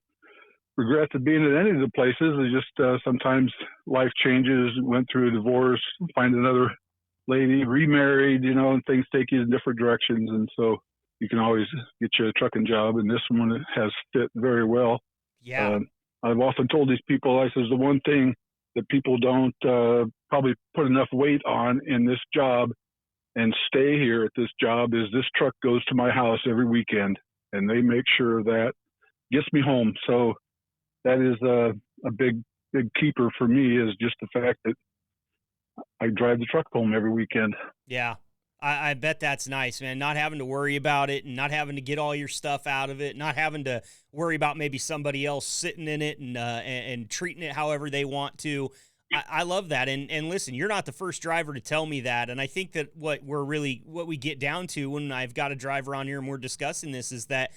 [SPEAKER 4] regrets of being at any of the places. It's just sometimes life changes, went through a divorce, find another lady, remarried, and things take you in different directions. And so you can always get you a trucking job. And this one has fit very well.
[SPEAKER 1] Yeah.
[SPEAKER 4] I've often told these people, I says, the one thing that people don't probably put enough weight on in this job and stay here at this job is this truck goes to my house every weekend, and they make sure that gets me home. So that is a big keeper for me, is just the fact that I drive the truck home every weekend.
[SPEAKER 1] Yeah. I bet that's nice, man. Not having to worry about it and not having to get all your stuff out of it, not having to worry about maybe somebody else sitting in it and treating it however they want to. I love that. And listen, you're not the first driver to tell me that. And I think that what we get down to when I've got a driver on here and we're discussing this is that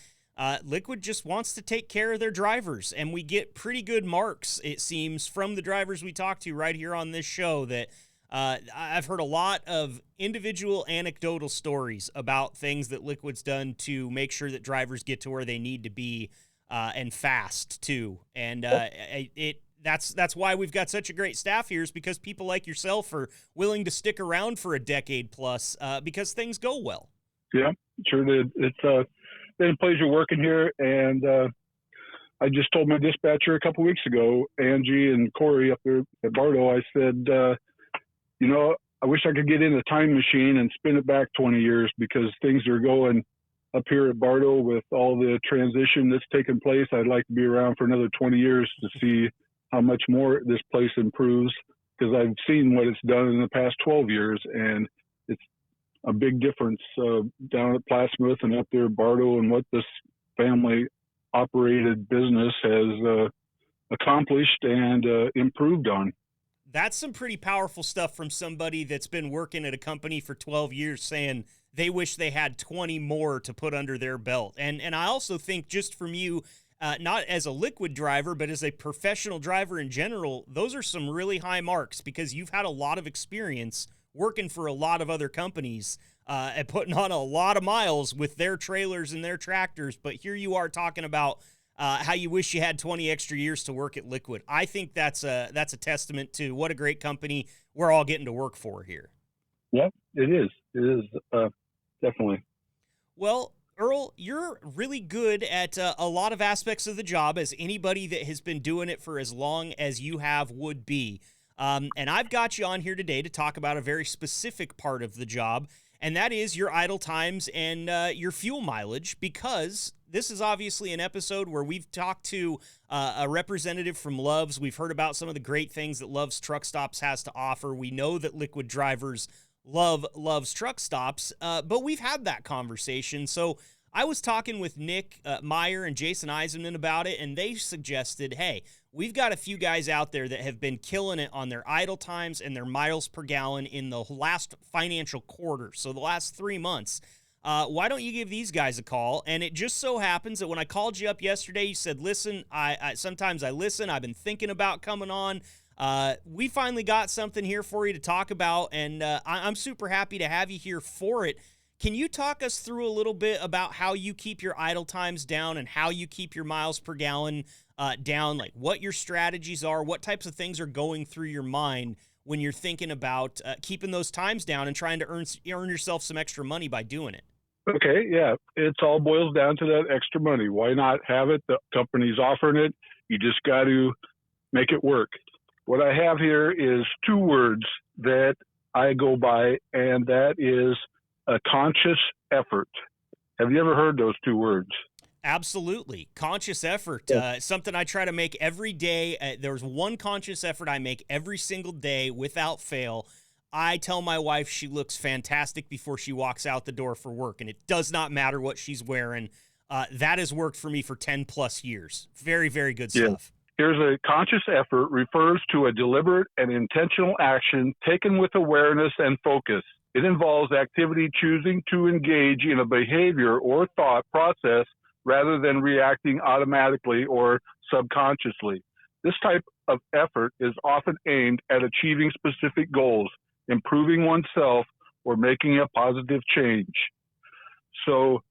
[SPEAKER 1] Liquid just wants to take care of their drivers. And we get pretty good marks, it seems, from the drivers we talk to right here on this show. That I've heard a lot of individual anecdotal stories about things that Liquid's done to make sure that drivers get to where they need to be and fast too. And that's why we've got such a great staff here, is because people like yourself are willing to stick around for a decade plus because things go well.
[SPEAKER 4] Yeah, sure did. It's been a pleasure working here. And I just told my dispatcher a couple weeks ago, Angie and Corey up there at Bartow, I said, I wish I could get in a time machine and spin it back 20 years, because things are going up here at Bartow with all the transition that's taken place. I'd like to be around for another 20 years to see how much more this place improves, because I've seen what it's done in the past 12 years, and it's a big difference down at Plattsmouth and up there at Bartow, and what this family operated business has accomplished and improved on.
[SPEAKER 1] That's some pretty powerful stuff from somebody that's been working at a company for 12 years saying they wish they had 20 more to put under their belt. And I also think, just from you, not as a Liquid driver, but as a professional driver in general, those are some really high marks, because you've had a lot of experience working for a lot of other companies and putting on a lot of miles with their trailers and their tractors. But here you are talking about how you wish you had 20 extra years to work at Liquid. I think that's a testament to what a great company we're all getting to work for here.
[SPEAKER 4] Yeah, it is. It is, definitely.
[SPEAKER 1] Well, Earl, you're really good at a lot of aspects of the job, as anybody that has been doing it for as long as you have would be. And I've got you on here today to talk about a very specific part of the job, and that is your idle times and your fuel mileage, because this is obviously an episode where we've talked to a representative from Love's. We've heard about some of the great things that Love's Truckstops has to offer. We know that Liquid drivers love Love's Truckstops, but we've had that conversation. So I was talking with Nick Meyer and Jason Eisenman about it, and they suggested, hey, we've got a few guys out there that have been killing it on their idle times and their miles per gallon in the last financial quarter, so the last 3 months. Why don't you give these guys a call? And it just so happens that when I called you up yesterday, you said, listen, I sometimes I listen. I've been thinking about coming on. We finally got something here for you to talk about, and I'm super happy to have you here for it. Can you talk us through a little bit about how you keep your idle times down and how you keep your miles per gallon down, like what your strategies are, what types of things are going through your mind when you're thinking about keeping those times down and trying to earn yourself some extra money by doing it?
[SPEAKER 4] Okay, yeah. It's all boils down to that extra money. Why not have it? The company's offering it. You just got to make it work. What I have here is two words that I go by, and that is a conscious effort. Have you ever heard those two words?
[SPEAKER 1] Absolutely. Conscious effort. Something I try to make every day. There's one conscious effort I make every single day without fail. I tell my wife she looks fantastic before she walks out the door for work, and it does not matter what she's wearing. That has worked for me for 10 plus years. Very, very good stuff.
[SPEAKER 4] Here's a conscious effort refers to a deliberate and intentional action taken with awareness and focus. It involves activity choosing to engage in a behavior or thought process rather than reacting automatically or subconsciously. This type of effort is often aimed at achieving specific goals, improving oneself, or making a positive change. So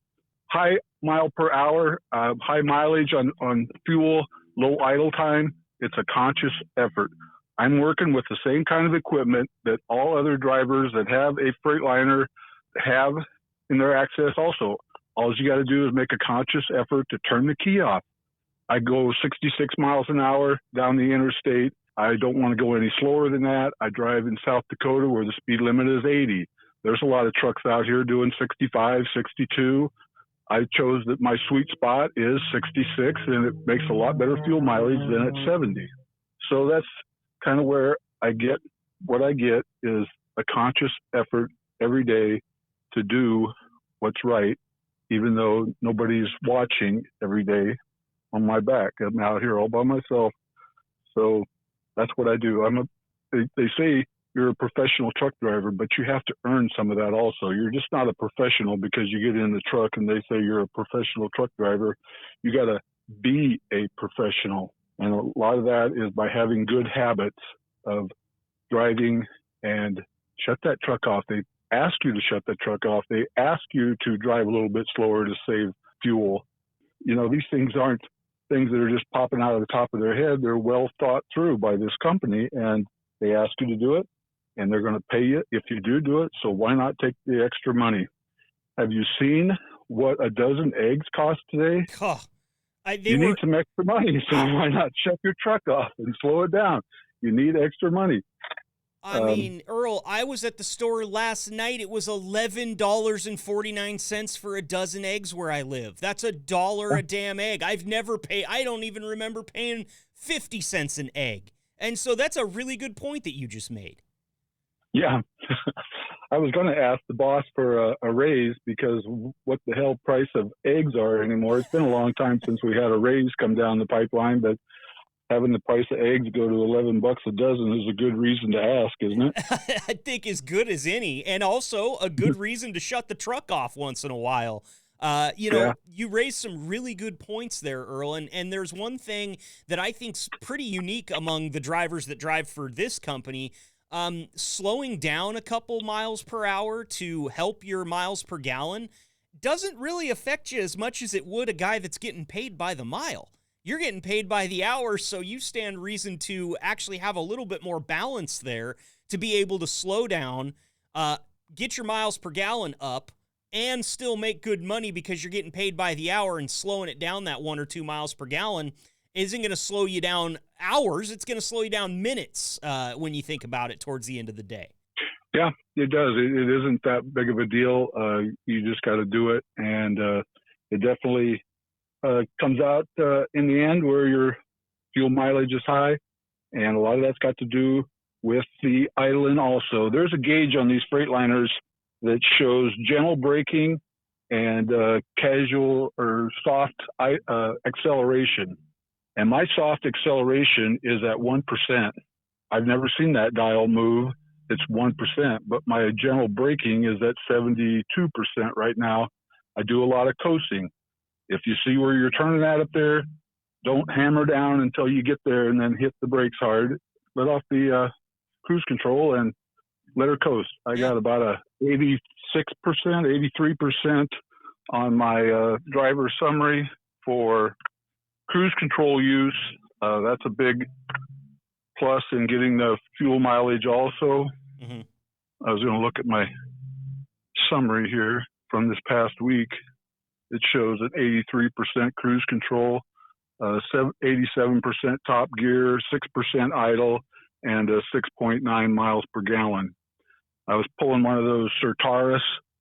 [SPEAKER 4] high mile per hour, high mileage on fuel, low idle time, it's a conscious effort. I'm working with the same kind of equipment that all other drivers that have a Freightliner have in their access also. All you got to do is make a conscious effort to turn the key off. I go 66 miles an hour down the interstate. I don't want to go any slower than that. I drive in South Dakota where the speed limit is 80. There's a lot of trucks out here doing 65, 62. I chose that my sweet spot is 66, and it makes a lot better fuel mileage than at 70. So that's kind of where I get what I get is a conscious effort every day to do what's right, even though nobody's watching every day on my back. I'm out here all by myself. So that's what I do. They say you're a professional truck driver, but you have to earn some of that also. You're just not a professional because you get in the truck and they say you're a professional truck driver. You got to be a professional. And a lot of that is by having good habits of driving and shut that truck off. They ask you to shut that truck off. They ask you to drive a little bit slower to save fuel. You know, these things aren't things that are just popping out of the top of their head. They're well thought through by this company, and they ask you to do it, and they're going to pay you if you do it. So why not take the extra money? Have you seen what a dozen eggs cost today? You need some extra money, so why not shut your truck off and slow it down? You need extra money.
[SPEAKER 1] I mean, Earl, I was at the store last night. It was $11.49 for a dozen eggs where I live. That's $1 a damn egg. I don't even remember paying 50 cents an egg. And so that's a really good point that you just made.
[SPEAKER 4] Yeah. I was going to ask the boss for a raise because what the hell price of eggs are anymore. It's been a long time since we had a raise come down the pipeline, but having the price of eggs go to $11 a dozen is a good reason to ask, isn't it?
[SPEAKER 1] I think as good as any, and also a good reason to shut the truck off once in a while. You raised some really good points there, Earl, and there's one thing that I think's pretty unique among the drivers that drive for this company. Slowing down a couple miles per hour to help your miles per gallon doesn't really affect you as much as it would a guy that's getting paid by the mile. You're getting paid by the hour, so you stand reason to actually have a little bit more balance there to be able to slow down, get your miles per gallon up, and still make good money because you're getting paid by the hour, and slowing it down that 1 or 2 miles per gallon isn't going to slow you down hours. It's going to slow you down minutes when you think about it towards the end of the day.
[SPEAKER 4] Yeah, it does. It isn't that big of a deal. You just got to do it, and it definitely comes out in the end where your fuel mileage is high, and a lot of that's got to do with the idling also. There's a gauge on these Freightliners that shows gentle braking and casual or soft acceleration. And my soft acceleration is at 1%. I've never seen that dial move. It's 1%, but my gentle braking is at 72% right now. I do a lot of coasting. If you see where you're turning at up there, don't hammer down until you get there and then hit the brakes hard. Let off the cruise control and let her coast. I got about a 86%, 83% on my driver summary for cruise control use. That's a big plus in getting the fuel mileage also. Mm-hmm. I was going to look at my summary here. from this past week, it shows an 83% cruise control, 87% top gear, 6% idle, and 6.9 miles per gallon. I was pulling one of those Certaris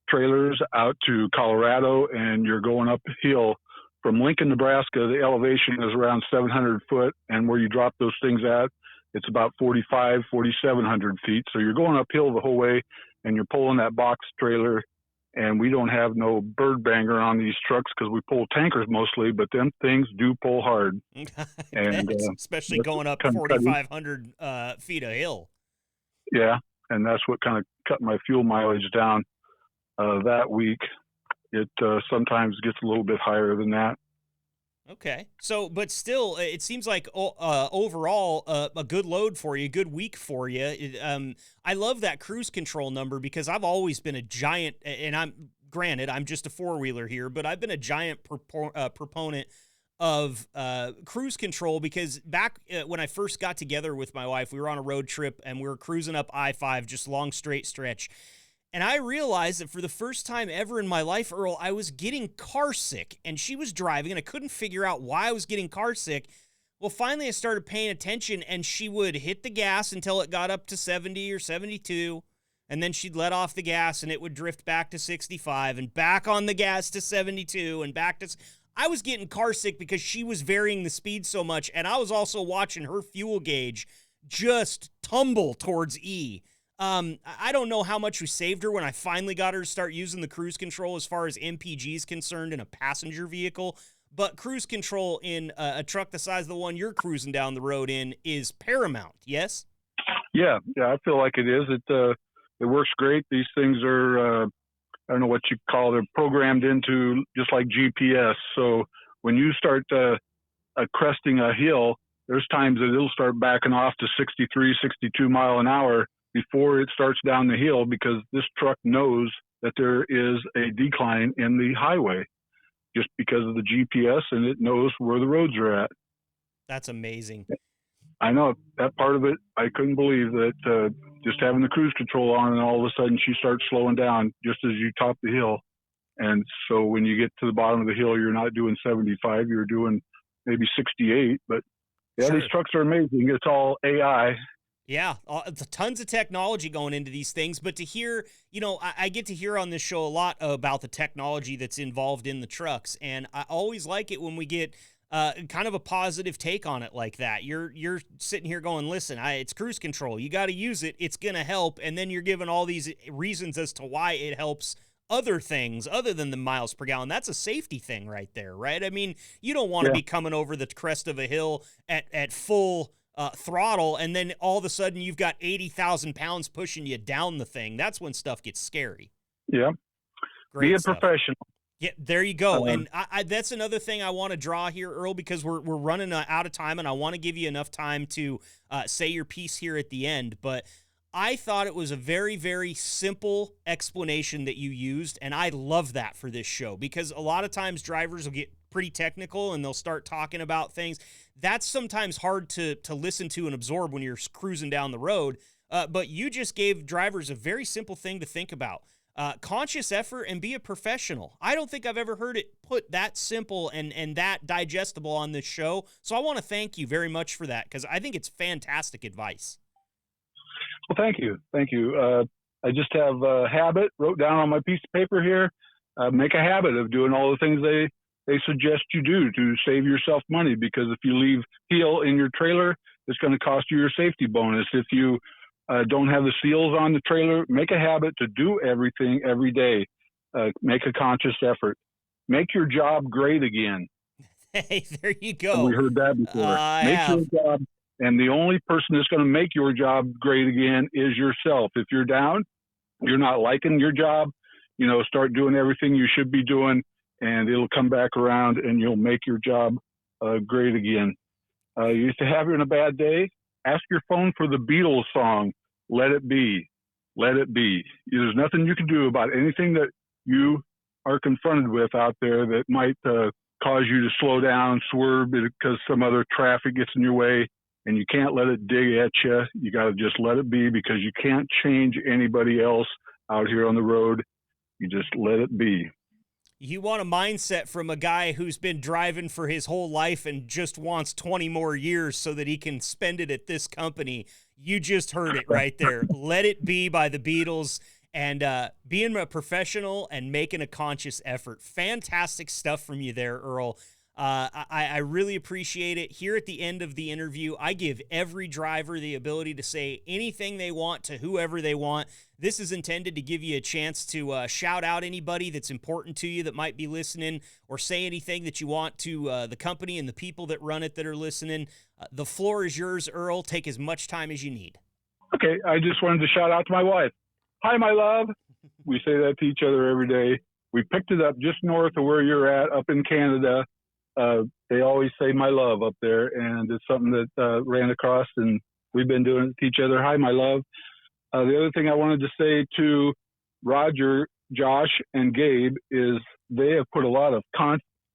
[SPEAKER 4] trailers out to Colorado, and you're going uphill from Lincoln, Nebraska. The elevation is around 700 foot, and where you drop those things at, it's about 4,700 feet. So you're going uphill the whole way, and you're pulling that box trailer. And we don't have no bird banger on these trucks because we pull tankers mostly, but them things do pull hard.
[SPEAKER 1] And especially going up 4,500 feet of hill.
[SPEAKER 4] Yeah, and that's what kind of cut my fuel mileage down that week. It sometimes gets a little bit higher than that.
[SPEAKER 1] Okay. So, but still, it seems like overall a good load for you, a good week for you. I love that cruise control number because I've always been a giant, and I'm just a four-wheeler here, but I've been a giant proponent of cruise control because back when I first got together with my wife, we were on a road trip and we were cruising up I-5, just long straight stretch. And I realized that for the first time ever in my life, Earl, I was getting car sick, and she was driving, and I couldn't figure out why I was getting car sick. Well, finally, I started paying attention, and she would hit the gas until it got up to 70 or 72, and then she'd let off the gas, and it would drift back to 65, and back on the gas to 72, and back to... I was getting car sick because she was varying the speed so much, and I was also watching her fuel gauge just tumble towards E. I don't know how much we saved her when I finally got her to start using the cruise control as far as MPG is concerned in a passenger vehicle, but cruise control in a truck the size of the one you're cruising down the road in is paramount, yes?
[SPEAKER 4] Yeah, I feel like it is. It works great. These things are, I don't know what you call, they're programmed into just like GPS. So when you start cresting a hill, there's times that it'll start backing off to 63, 62 mile an hour before it starts down the hill because this truck knows that there is a decline in the highway just because of the GPS, and it knows where the roads are at.
[SPEAKER 1] That's amazing.
[SPEAKER 4] I know that part of it. I couldn't believe that just having the cruise control on and all of a sudden she starts slowing down just as you top the hill. And so when you get to the bottom of the hill, you're not doing 75, you're doing maybe 68. But yeah,
[SPEAKER 1] Sure.
[SPEAKER 4] These trucks are amazing. It's all AI.
[SPEAKER 1] Yeah, tons of technology going into these things, but to hear, I get to hear on this show a lot about the technology that's involved in the trucks, and I always like it when we get kind of a positive take on it like that. You're sitting here going, listen, it's cruise control. You got to use it. It's going to help, and then you're giving all these reasons as to why it helps other things other than the miles per gallon. That's a safety thing right there, right? I mean, you don't want to be coming over the crest of a hill at full throttle, and then all of a sudden you've got 80,000 pounds pushing you down the thing. That's when stuff gets scary.
[SPEAKER 4] Yeah.
[SPEAKER 1] Great
[SPEAKER 4] Be a
[SPEAKER 1] stuff.
[SPEAKER 4] professional.
[SPEAKER 1] Yeah, there you go. And I that's another thing I want to draw here, Earl, because we're running out of time, and I want to give you enough time to say your piece here at the end. But I thought it was a very, very simple explanation that you used, and I love that for this show because a lot of times drivers will get pretty technical and they'll start talking about things. That's sometimes hard to listen to and absorb when you're cruising down the road, but you just gave drivers a very simple thing to think about. Conscious effort and be a professional. I don't think I've ever heard it put that simple and that digestible on this show, so I want to thank you very much for that because I think it's fantastic advice.
[SPEAKER 4] Well, thank you. Thank you. I just have a habit, wrote down on my piece of paper here, make a habit of doing all the things they suggest you do to save yourself money, because if you leave heel in your trailer, it's going to cost you your safety bonus. If you don't have the seals on the trailer, make a habit to do everything every day. Make a conscious effort. Make your job great again.
[SPEAKER 1] Hey, there you go.
[SPEAKER 4] We heard that before. Make your job, and the only person that's going to make your job great again is yourself. If you're down, you're not liking your job, start doing everything you should be doing, and it'll come back around and you'll make your job great again. You have in a bad day, ask your phone for the Beatles song, Let It Be, Let It Be. There's nothing you can do about anything that you are confronted with out there that might cause you to slow down, swerve because some other traffic gets in your way, and you can't let it dig at you. You got to just let it be, because you can't change anybody else out here on the road. You just let it be.
[SPEAKER 1] You want a mindset from a guy who's been driving for his whole life and just wants 20 more years so that he can spend it at this company. You just heard it right there. Let it be by the Beatles, and being a professional and making a conscious effort. Fantastic stuff from you there, Earl. I really appreciate it. Here at the end of the interview, I give every driver the ability to say anything they want to whoever they want. This is intended to give you a chance to shout out anybody that's important to you that might be listening, or say anything that you want to the company and the people that run it that are listening. The floor is yours, Earl. Take as much time as you need.
[SPEAKER 4] Okay, I just wanted to shout out to my wife. Hi, my love. We say that to each other every day. We picked it up just north of where you're at, up in Canada. They always say my love up there, and it's something that ran across, and we've been doing it to each other. Hi, my love. The other thing I wanted to say to Roger, Josh, and Gabe is they have put a lot of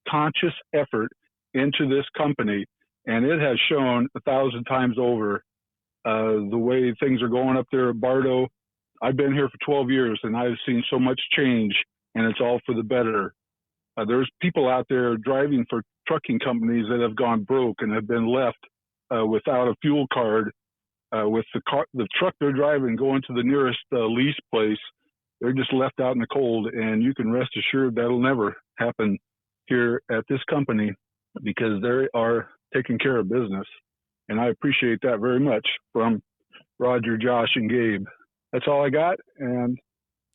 [SPEAKER 4] conscious effort into this company, and it has shown 1,000 times over the way things are going up there at Bardo. I've been here for 12 years, and I've seen so much change, and it's all for the better. There's people out there driving for trucking companies that have gone broke and have been left without a fuel card. With the truck they're driving going to the nearest lease place, they're just left out in the cold. And you can rest assured that'll never happen here at this company, because they are taking care of business. And I appreciate that very much from Roger, Josh, and Gabe. That's all I got, and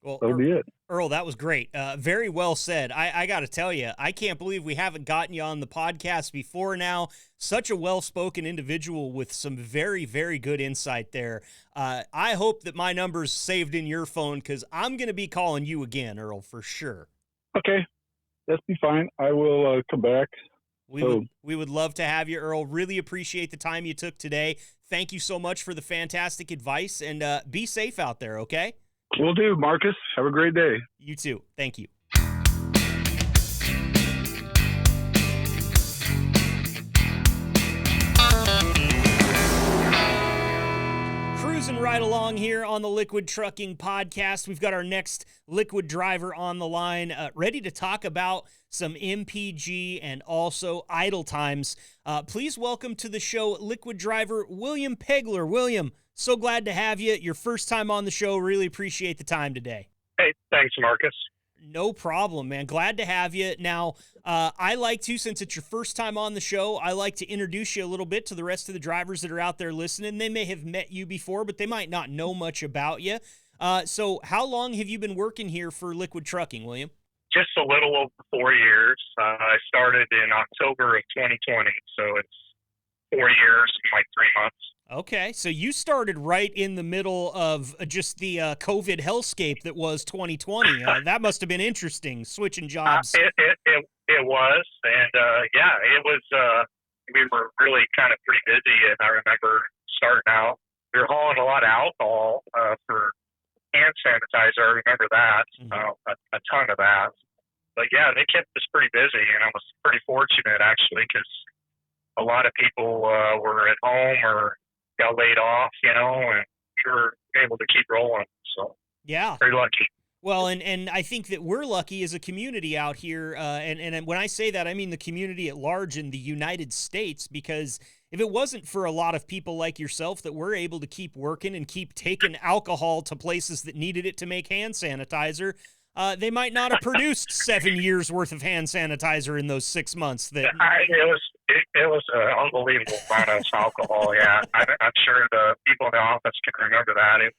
[SPEAKER 4] that'll be it.
[SPEAKER 1] Earl, that was great. Very well said. I got to tell you, I can't believe we haven't gotten you on the podcast before now. Such a well-spoken individual with some very, very good insight there. I hope that my number's saved in your phone, because I'm going to be calling you again, Earl, for sure.
[SPEAKER 4] Okay, that's be fine. I will come back.
[SPEAKER 1] We would love to have you, Earl. Really appreciate the time you took today. Thank you so much for the fantastic advice, and be safe out there, okay?
[SPEAKER 4] Will do, Marcus. Have a great day.
[SPEAKER 1] You too. Thank you. Cruising right along here on the Liquid Trucking Podcast. We've got our next Liquid driver on the line, ready to talk about some MPG and also idle times. Please welcome to the show Liquid driver William Pageler. William, so glad to have you. Your first time on the show. Really appreciate the time today.
[SPEAKER 5] Hey, thanks, Marcus.
[SPEAKER 1] No problem, man. Glad to have you. Now, I like to, since it's your first time on the show, I like to introduce you a little bit to the rest of the drivers that are out there listening. They may have met you before, but they might not know much about you. So how long have you been working here for Liquid Trucking, William?
[SPEAKER 5] Just a little over 4 years. I started in October of 2020, so it's 4 years and like 3 months.
[SPEAKER 1] Okay, so you started right in the middle of just the COVID hellscape that was 2020. That must have been interesting, switching jobs.
[SPEAKER 5] It was, and yeah, it was. We were really kind of pretty busy, and I remember starting out. We were hauling a lot of alcohol for hand sanitizer. I remember that, a ton of that. But yeah, they kept us pretty busy, and I was pretty fortunate actually, because a lot of people were at home or got laid off, you know, and we were able to keep rolling. So
[SPEAKER 1] yeah,
[SPEAKER 5] very lucky.
[SPEAKER 1] Well, and I think that we're lucky as a community out here, and when I say that, I mean the community at large in the United States, because if it wasn't for a lot of people like yourself that were able to keep working and keep taking alcohol to places that needed it to make hand sanitizer, they might not have produced 7 years worth of hand sanitizer in those 6 months.
[SPEAKER 5] It was an unbelievable amount of alcohol. Yeah, I'm sure the people in the office can remember that. It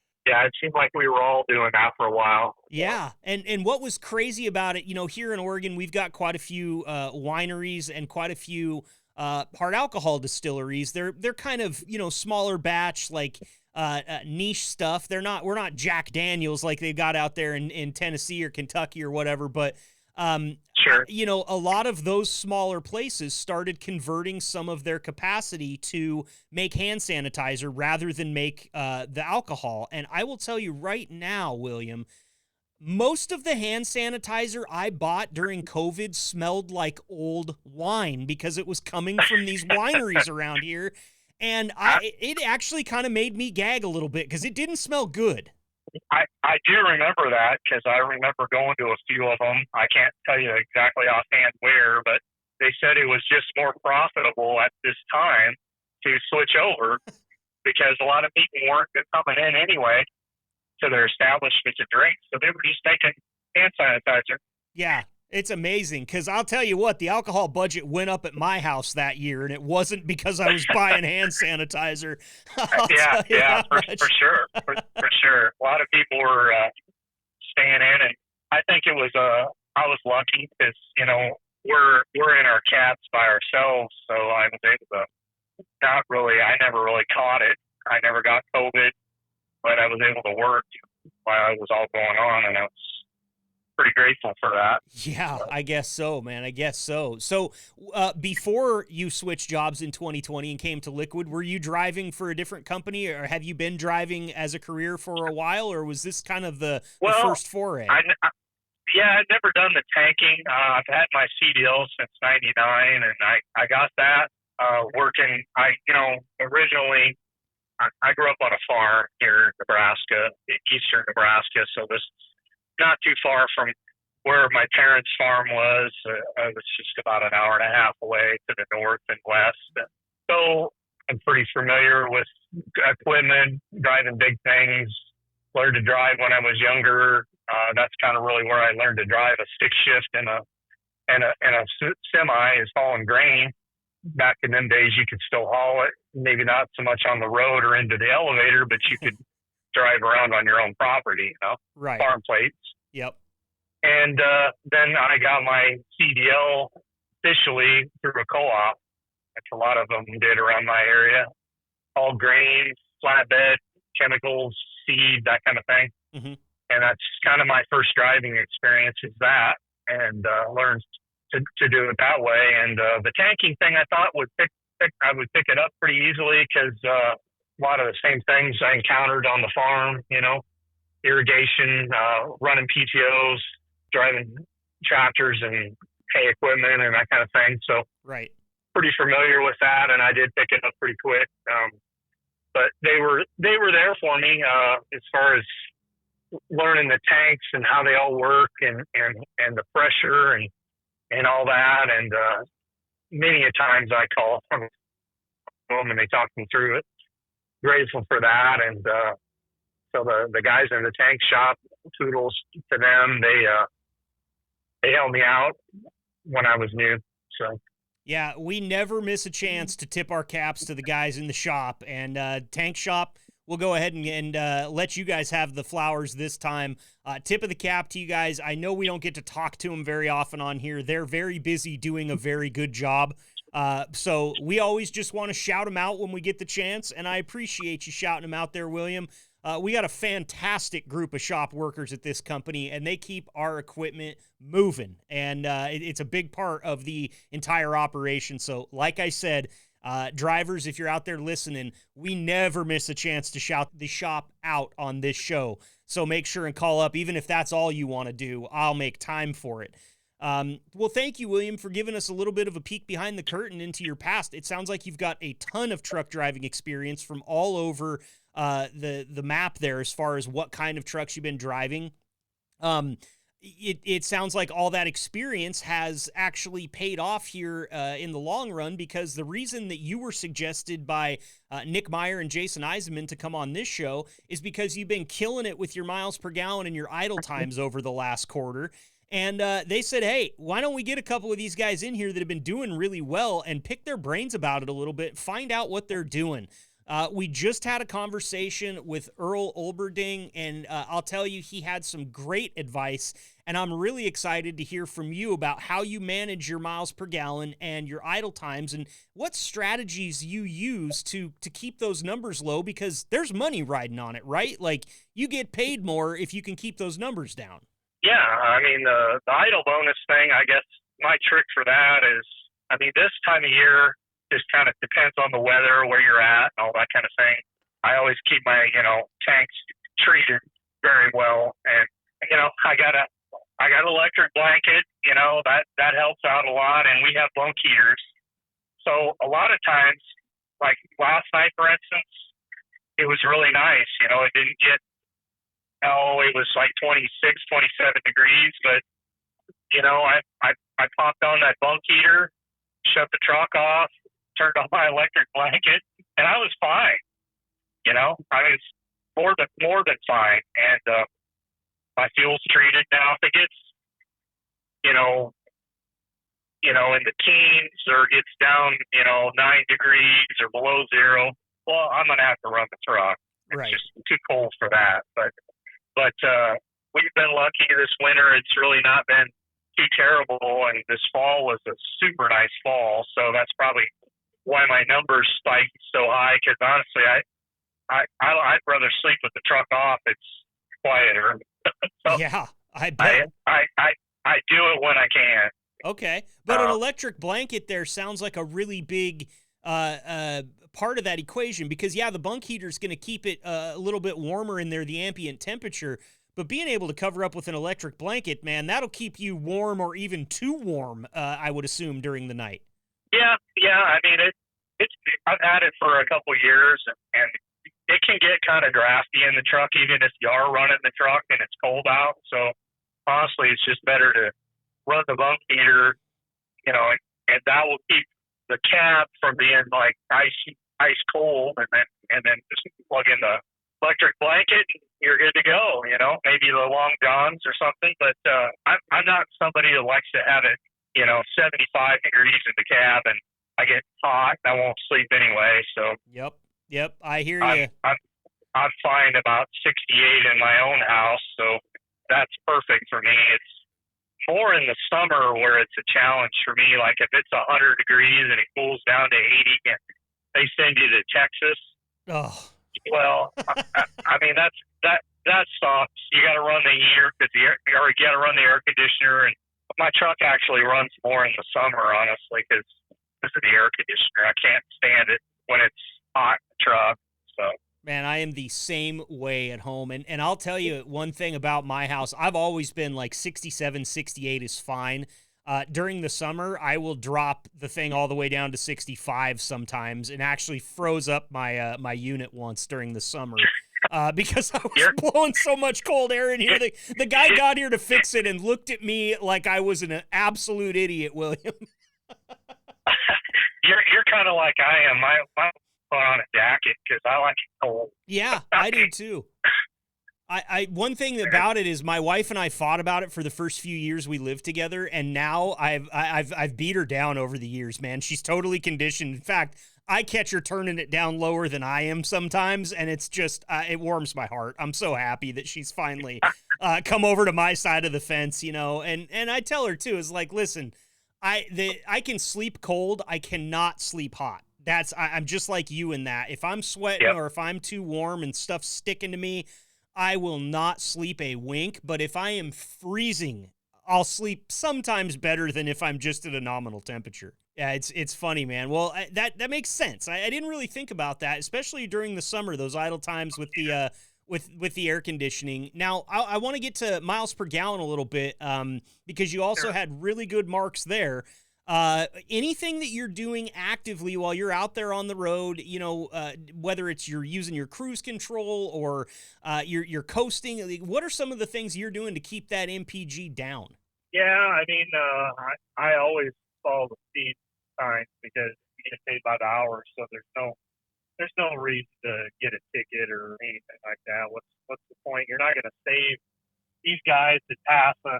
[SPEAKER 5] seemed like we were all doing that for a while.
[SPEAKER 1] Yeah, and what was crazy about it, you know, here in Oregon, we've got quite a few wineries and quite a few hard alcohol distilleries. They're kind of, you know, smaller batch, like niche stuff. We're not Jack Daniels like they've got out there in Tennessee or Kentucky or whatever, but
[SPEAKER 5] sure,
[SPEAKER 1] you know, a lot of those smaller places started converting some of their capacity to make hand sanitizer rather than make the alcohol. And I will tell you right now, William, most of the hand sanitizer I bought during COVID smelled like old wine because it was coming from these wineries around here. And it actually kind of made me gag a little bit because it didn't smell good.
[SPEAKER 5] I do remember that because I remember going to a few of them. I can't tell you exactly offhand where, but they said it was just more profitable at this time to switch over because a lot of people weren't coming in anyway to their establishment to drink, so they were just taking hand sanitizer.
[SPEAKER 1] Yeah, it's amazing because I'll tell you what, the alcohol budget went up at my house that year, and it wasn't because I was buying hand sanitizer.
[SPEAKER 5] Yeah, for sure, for sure. A lot of people were staying in, and I think it was I was lucky because we're in our cabs by ourselves, so I was able to I never really caught it. I never got COVID, but I was able to work while it was all going on, and I was pretty grateful for that.
[SPEAKER 1] Yeah, I guess so, man. I guess so. So before you switched jobs in 2020 and came to Liquid, were you driving for a different company, or have you been driving as a career for a while, or was this kind of the first foray?
[SPEAKER 5] I'd never done the tanking. I've had my CDL since '99, and I got that working. Originally, I grew up on a farm here in Nebraska, eastern Nebraska, so this is not too far from where my parents' farm was. It was just about an hour and a half away to the north and west. So I'm pretty familiar with equipment, driving big things. Learned to drive when I was younger. That's kind of really where I learned to drive a stick shift and a semi is hauling grain. Back in them days, you could still haul it, maybe not so much on the road or into the elevator, but you could drive around on your own property,
[SPEAKER 1] right.
[SPEAKER 5] Farm plates.
[SPEAKER 1] Yep.
[SPEAKER 5] And then I got my CDL officially through a co-op, which a lot of them did around my area. All grain, flatbed, chemicals, seed, that kind of thing.
[SPEAKER 1] Mm-hmm.
[SPEAKER 5] And that's kind of my first driving experience is that, and learned to do it that way. And the tanking thing I thought I would pick it up pretty easily because a lot of the same things I encountered on the farm, irrigation, running PTOs, driving tractors and hay equipment and that kind of thing. So
[SPEAKER 1] right.
[SPEAKER 5] Pretty familiar with that, and I did pick it up pretty quick. But they were there for me as far as learning the tanks and how they all work and the pressure and all that. And many a times I call them and they talk me through it. Grateful for that. And so the guys in the tank shop, toodles to them, they helped me out when I was new. So.
[SPEAKER 1] Yeah, we never miss a chance to tip our caps to the guys in the shop, and tank shop, we'll go ahead and let you guys have the flowers this time. Tip of the cap to you guys. I know we don't get to talk to them very often on here. They're very busy doing a very good job. So we always just want to shout them out when we get the chance, and I appreciate you shouting them out there, William. We got a fantastic group of shop workers at this company, and they keep our equipment moving, and it's a big part of the entire operation. So like I said, drivers, if you're out there listening, we never miss a chance to shout the shop out on this show. So make sure and call up, even if that's all you want to do. I'll make time for it. Well, thank you, William, for giving us a little bit of a peek behind the curtain into your past. It sounds like you've got a ton of truck driving experience from all over the map there as far as what kind of trucks you've been driving. It sounds like all that experience has actually paid off here in the long run, because the reason that you were suggested by Nick Meyer and Jason Eisenman to come on this show is because you've been killing it with your miles per gallon and your idle times over the last quarter. And they said, hey, why don't we get a couple of these guys in here that have been doing really well and pick their brains about it a little bit, find out what they're doing. We just had a conversation with Earl Olberding, and I'll tell you, he had some great advice, and I'm really excited to hear from you about how you manage your miles per gallon and your idle times and what strategies you use to keep those numbers low, because there's money riding on it, right? Like, you get paid more if you can keep those numbers down.
[SPEAKER 5] Yeah, I mean, the idle bonus thing, I guess my trick for that is, this time of year just kind of depends on the weather, where you're at, and all that kind of thing. I always keep my, tanks treated very well. And, I got an electric blanket, that helps out a lot. And we have bunk heaters. So a lot of times, like last night, for instance, it was really nice. It didn't get oh, it was like 26, 27 degrees, but you know, I popped on that bunk heater, shut the truck off, turned on my electric blanket, and I was fine. You know, I mean, it's more than fine. And my fuel's treated now. If it gets, you know, in the teens or gets down, 9 degrees or below zero, well, I'm gonna have to run the truck. It's
[SPEAKER 1] Right.
[SPEAKER 5] just too cold for that. But we've been lucky this winter. It's really not been too terrible, and this fall was a super nice fall. So that's probably why my numbers spiked so high. Because honestly, I'd rather sleep with the truck off. It's quieter. So
[SPEAKER 1] Yeah, I bet.
[SPEAKER 5] I do it when I can.
[SPEAKER 1] Okay, but an electric blanket there sounds like a really big part of that equation because, yeah, the bunk heater is going to keep it a little bit warmer in there, the ambient temperature, but being able to cover up with an electric blanket, man, that'll keep you warm or even too warm, I would assume, during the night.
[SPEAKER 5] Yeah. I mean, it's I've had it for a couple of years, and it can get kind of drafty in the truck, even if you are running the truck and it's cold out. So honestly, it's just better to run the bunk heater, and that will keep the cab from being like ice cold, and then just plug in the electric blanket and you're good to go. Maybe the long johns or something. But I'm not somebody that likes to have it 75 degrees in the cab and I get hot. I won't sleep anyway. So
[SPEAKER 1] Yep. I hear you.
[SPEAKER 5] I'm fine about 68 in my own house, so that's perfect for me. It's more in the summer where it's a challenge for me. Like if it's 100 degrees and it cools down to 80, and they send you to Texas.
[SPEAKER 1] Oh.
[SPEAKER 5] Well, I mean that sucks. You got to run the heater or you got to run the air conditioner. And my truck actually runs more in the summer, honestly, because of the air conditioner. I can't stand it when it's hot in the truck. So.
[SPEAKER 1] Man, I am the same way at home. And I'll tell you one thing about my house. I've always been like 67, 68 is fine. During the summer, I will drop the thing all the way down to 65 sometimes, and actually froze up my my unit once during the summer because I was blowing so much cold air in here. The guy got here to fix it and looked at me like I was an absolute idiot, William.
[SPEAKER 5] You're kind of like I am. I put on a jacket because I like it cold.
[SPEAKER 1] Yeah, I do too. One thing about it is my wife and I fought about it for the first few years we lived together, and now I've beat her down over the years, man. She's totally conditioned. In fact, I catch her turning it down lower than I am sometimes, and it's just it warms my heart. I'm so happy that she's finally come over to my side of the fence, And I tell her too, is like, listen, I can sleep cold, I cannot sleep hot. I'm just like you in that. If I'm sweating or if I'm too warm and stuff's sticking to me, I will not sleep a wink. But if I am freezing, I'll sleep sometimes better than if I'm just at a nominal temperature. Yeah, it's funny, man. Well, that makes sense. I didn't really think about that, especially during the summer, those idle times with the with the air conditioning. Now, I want to get to miles per gallon a little bit because you also had really good marks there. Anything that you're doing actively while you're out there on the road, whether it's you're using your cruise control or you're coasting, what are some of the things you're doing to keep that MPG down?
[SPEAKER 5] Yeah, I mean, I always follow the speed signs because you get paid by the hour, so there's no reason to get a ticket or anything like that. What's the point? You're not going to save these guys that pass us.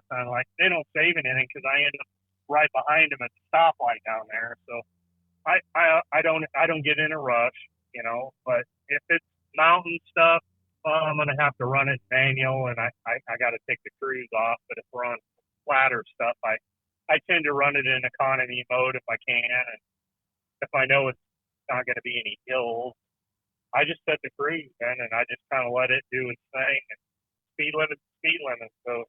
[SPEAKER 5] They don't save anything because I end up right behind them at the stoplight down there. So I don't get in a rush, but if it's mountain stuff, I'm going to have to run it manual and I got to take the cruise off. But if we're on flatter stuff, I tend to run it in economy mode if I can. And if I know it's not going to be any hills, I just set the cruise in and I just kind of let it do its thing. And speed limit. So,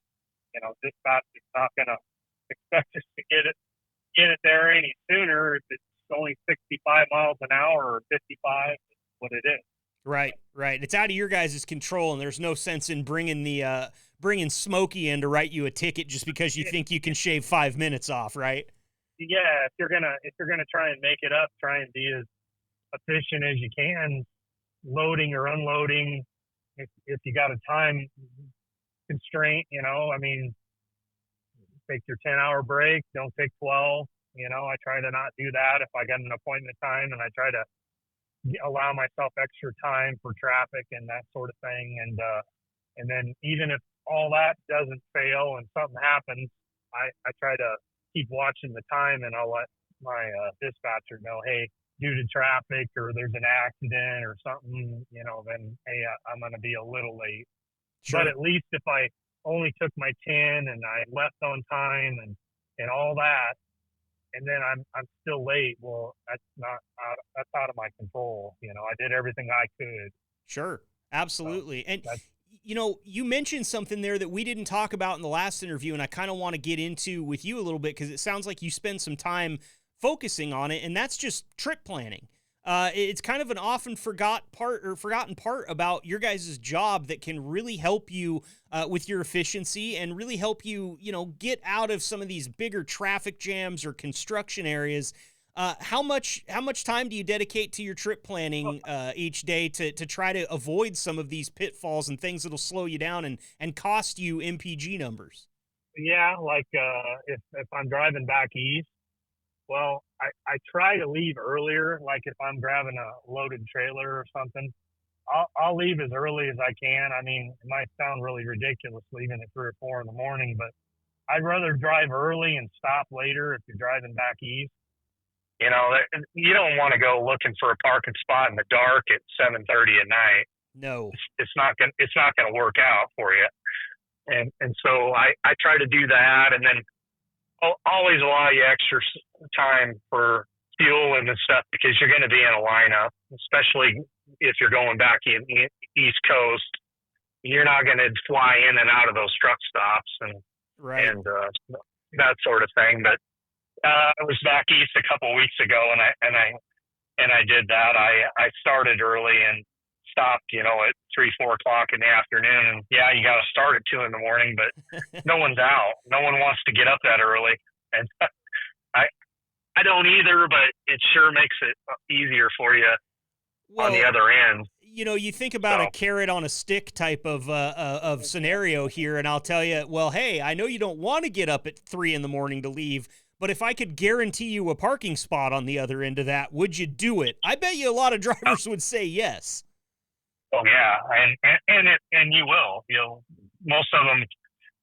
[SPEAKER 5] dispatch is not going to expect us to get it there any sooner if it's only 65 miles an hour or 55. What it is.
[SPEAKER 1] Right. It's out of your guys' control, and there's no sense in bringing Smokey in to write you a ticket just because you think you can shave 5 minutes off, right?
[SPEAKER 5] Yeah, if you're gonna try and make it up, try and be as efficient as you can, loading or unloading, if you got a time constraint, I mean, take your 10-hour break, don't take 12. I try to not do that if I got an appointment time, and I try to allow myself extra time for traffic and that sort of thing. And then even if all that doesn't fail and something happens, I try to keep watching the time, and I'll let my dispatcher know, hey, due to traffic or there's an accident or something, then, hey, I'm going to be a little late.
[SPEAKER 1] Sure.
[SPEAKER 5] But at least if I only took my 10 and I left on time and all that, and then I'm still late, well, that's out of my control. I did everything I could.
[SPEAKER 1] Sure. Absolutely. And you mentioned something there that we didn't talk about in the last interview, and I kind of want to get into with you a little bit because it sounds like you spend some time focusing on it, and that's just trip planning. It's kind of an often forgotten part about your guys' job that can really help you with your efficiency and really help you, get out of some of these bigger traffic jams or construction areas. How much time do you dedicate to your trip planning each day to try to avoid some of these pitfalls and things that'll slow you down and cost you MPG numbers?
[SPEAKER 5] Yeah, like if I'm driving back east, well, I try to leave earlier. Like if I'm grabbing a loaded trailer or something, I'll leave as early as I can. I mean, it might sound really ridiculous leaving at 3 or 4 in the morning, but I'd rather drive early and stop later if you're driving back east. You don't want to go looking for a parking spot in the dark at 7:30 at night.
[SPEAKER 1] No,
[SPEAKER 5] it's not gonna work out for you. And so I try to do that, and then always allow you extra time for fuel and stuff because you're going to be in a lineup, especially if you're going back in East Coast. You're not going to fly in and out of those truck stops and that sort of thing. But I was back east a couple of weeks ago, and I did that. I started early and stopped, at 3-4 o'clock in the afternoon. And yeah, you got to start at 2 in the morning, but no one's out. No one wants to get up that early. And I don't either, but it sure makes it easier for you on the other end.
[SPEAKER 1] You think about a carrot on a stick type of scenario here, and I'll tell you, well, hey, I know you don't want to get up at 3 in the morning to leave, but if I could guarantee you a parking spot on the other end of that, would you do it? I bet you a lot of drivers would say yes.
[SPEAKER 5] Oh yeah, and you will. Most of them,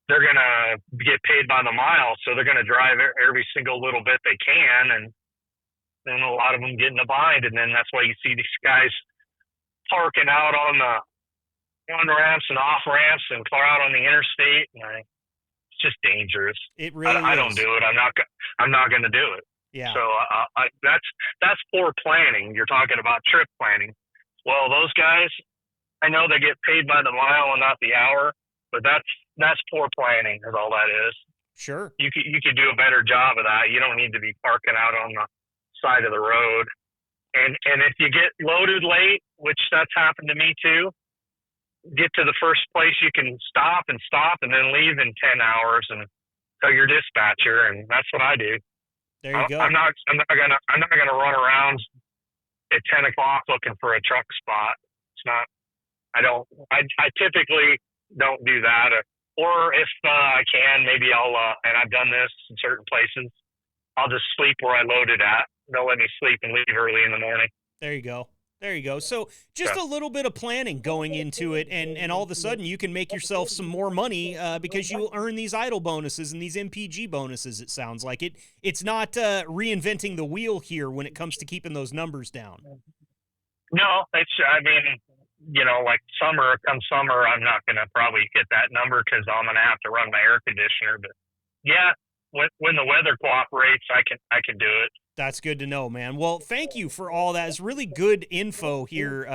[SPEAKER 5] they're gonna get paid by the mile, so they're gonna drive every single little bit they can, and then a lot of them get in a bind, and then that's why you see these guys parking out on the on ramps and off ramps and far out on the interstate. And it's just dangerous.
[SPEAKER 1] It really
[SPEAKER 5] I don't do it. I'm not gonna do it.
[SPEAKER 1] Yeah.
[SPEAKER 5] So that's poor planning. You're talking about trip planning. Well, those guys, I know they get paid by the mile and not the hour, but that's poor planning is all that is.
[SPEAKER 1] Sure.
[SPEAKER 5] You could do a better job of that. You don't need to be parking out on the side of the road. And if you get loaded late, which that's happened to me too, get to the first place you can stop and then leave in 10 hours and tell your dispatcher, and that's what I do.
[SPEAKER 1] There you go.
[SPEAKER 5] I'm not gonna run around at 10 o'clock looking for a truck spot. It's not. I typically don't do that. Or if I can, maybe I'll, and I've done this in certain places, I'll just sleep where I loaded at. They'll let me sleep and leave early in the morning.
[SPEAKER 1] There you go. So just a little bit of planning going into it, and all of a sudden you can make yourself some more money because you earn these idle bonuses and these MPG bonuses, it sounds like. It's not reinventing the wheel here when it comes to keeping those numbers down.
[SPEAKER 5] No, like come summer, I'm not going to probably hit that number because I'm going to have to run my air conditioner. But yeah, when the weather cooperates, I can do it.
[SPEAKER 1] That's good to know, man. Well, thank you for all that. It's really good info here,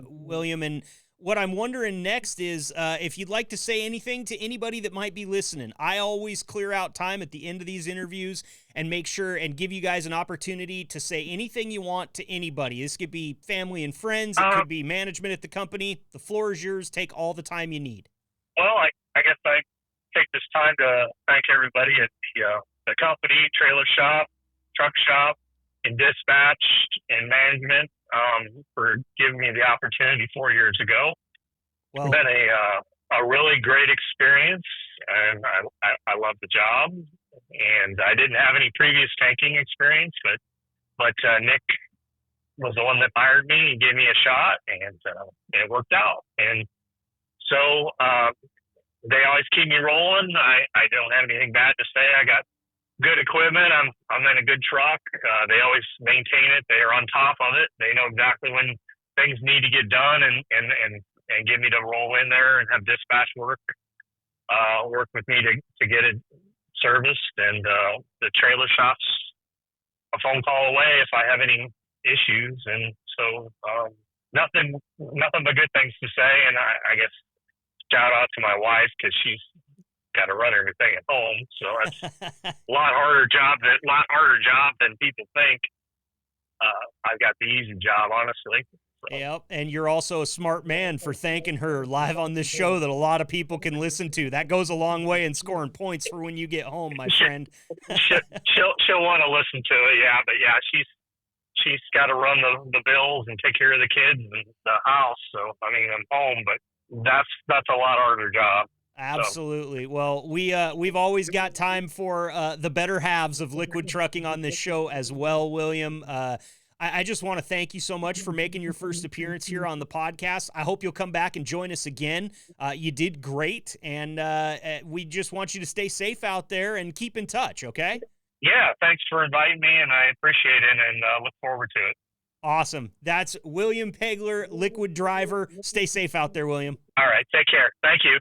[SPEAKER 1] William. And what I'm wondering next is if you'd like to say anything to anybody that might be listening. I always clear out time at the end of these interviews and make sure and give you guys an opportunity to say anything you want to anybody. This could be family and friends. It could be management at the company. The floor is yours. Take all the time you need.
[SPEAKER 5] Well, I guess I take this time to thank everybody at the company, trailer shop, truck shop, and dispatch and management for giving me the opportunity 4 years ago.
[SPEAKER 1] Well,
[SPEAKER 5] It's been a really great experience, and I love the job. And I didn't have any previous tanking experience, but Nick was the one that hired me. He gave me a shot, and it worked out. And so they always keep me rolling. I don't have anything bad to say. I got good equipment. I'm in a good truck. They always maintain it. They are on top of it. They know exactly when things need to get done, and get me to roll in there and have dispatch work with me to get it serviced. And the trailer shop's a phone call away if I have any issues. And so nothing but good things to say. And I guess shout out to my wife, because she's got to run everything at home. So that's a lot harder job than people think. I've got the easy job, honestly. So.
[SPEAKER 1] Yep, and you're also a smart man for thanking her live on this show that a lot of people can listen to. That goes a long way in scoring points for when you get home, my friend.
[SPEAKER 5] she'll want to listen to it, yeah. But yeah, she's got to run the bills and take care of the kids and the house. So I mean, I'm home, but that's a lot harder job.
[SPEAKER 1] Absolutely. Well, we've always got time for the better halves of Liquid Trucking on this show as well, William. I just want to thank you so much for making your first appearance here on the podcast. I hope you'll come back and join us again. You did great, and we just want you to stay safe out there and keep in touch, okay?
[SPEAKER 5] Yeah, thanks for inviting me, and I appreciate it, and look forward to it.
[SPEAKER 1] Awesome. That's William Pageler, Liquid Driver. Stay safe out there, William.
[SPEAKER 5] All right, take care. Thank you.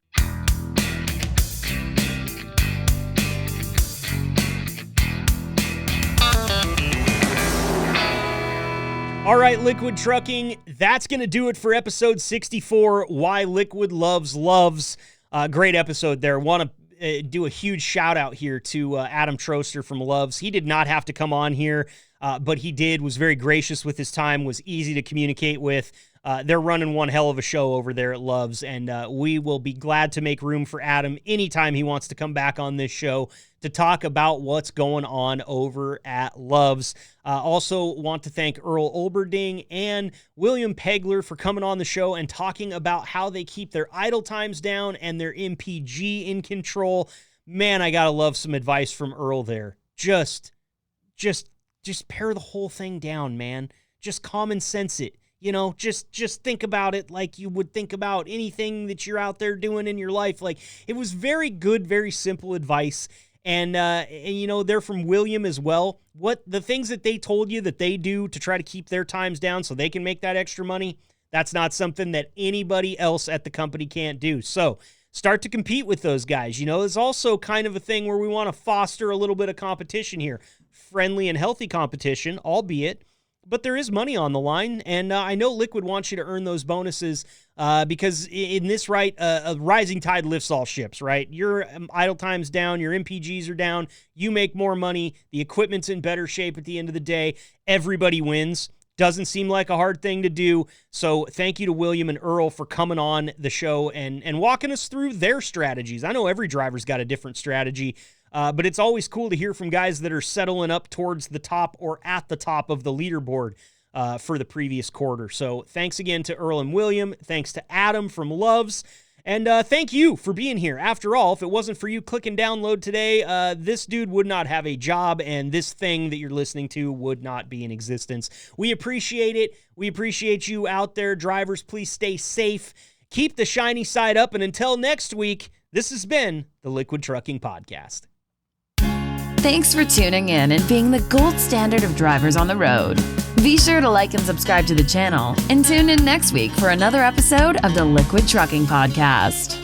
[SPEAKER 1] All right, Liquid Trucking, that's going to do it for episode 64, Why Liquid Loves Loves. Great episode there. Want to do a huge shout out here to Adam Troester from Loves. He did not have to come on here, but he did, was very gracious with his time, was easy to communicate with. They're running one hell of a show over there at Loves, and we will be glad to make room for Adam anytime he wants to come back on this show to talk about what's going on over at Loves. Also want to thank Earl Olberding and William Pageler for coming on the show and talking about how they keep their idle times down and their MPG in control. Man, I gotta love some advice from Earl there. Just pare the whole thing down, man. Just common sense it. You know, just think about it like you would think about anything that you're out there doing in your life. Like, it was very good, very simple advice. And you know, they're from William as well. What the things that they told you that they do to try to keep their times down so they can make that extra money, that's not something that anybody else at the company can't do. So start to compete with those guys. You know, it's also kind of a thing where we want to foster a little bit of competition here. Friendly and healthy competition, albeit, but there is money on the line, and I know Liquid wants you to earn those bonuses because in this, right, a rising tide lifts all ships, right? Your idle time's down, your MPGs are down, you make more money, the equipment's in better shape at the end of the day, everybody wins. Doesn't seem like a hard thing to do, so thank you to William and Earl for coming on the show and walking us through their strategies. I know every driver's got a different strategy, but it's always cool to hear from guys that are settling up towards the top or at the top of the leaderboard for the previous quarter. So thanks again to Earl and William. Thanks to Adam from Loves. And thank you for being here. After all, if it wasn't for you clicking download today, this dude would not have a job, and this thing that you're listening to would not be in existence. We appreciate it. We appreciate you out there. Drivers, please stay safe. Keep the shiny side up, and until next week, this has been the Liquid Trucking Podcast.
[SPEAKER 2] Thanks for tuning in and being the gold standard of drivers on the road. Be sure to like and subscribe to the channel and tune in next week for another episode of the Liquid Trucking Podcast.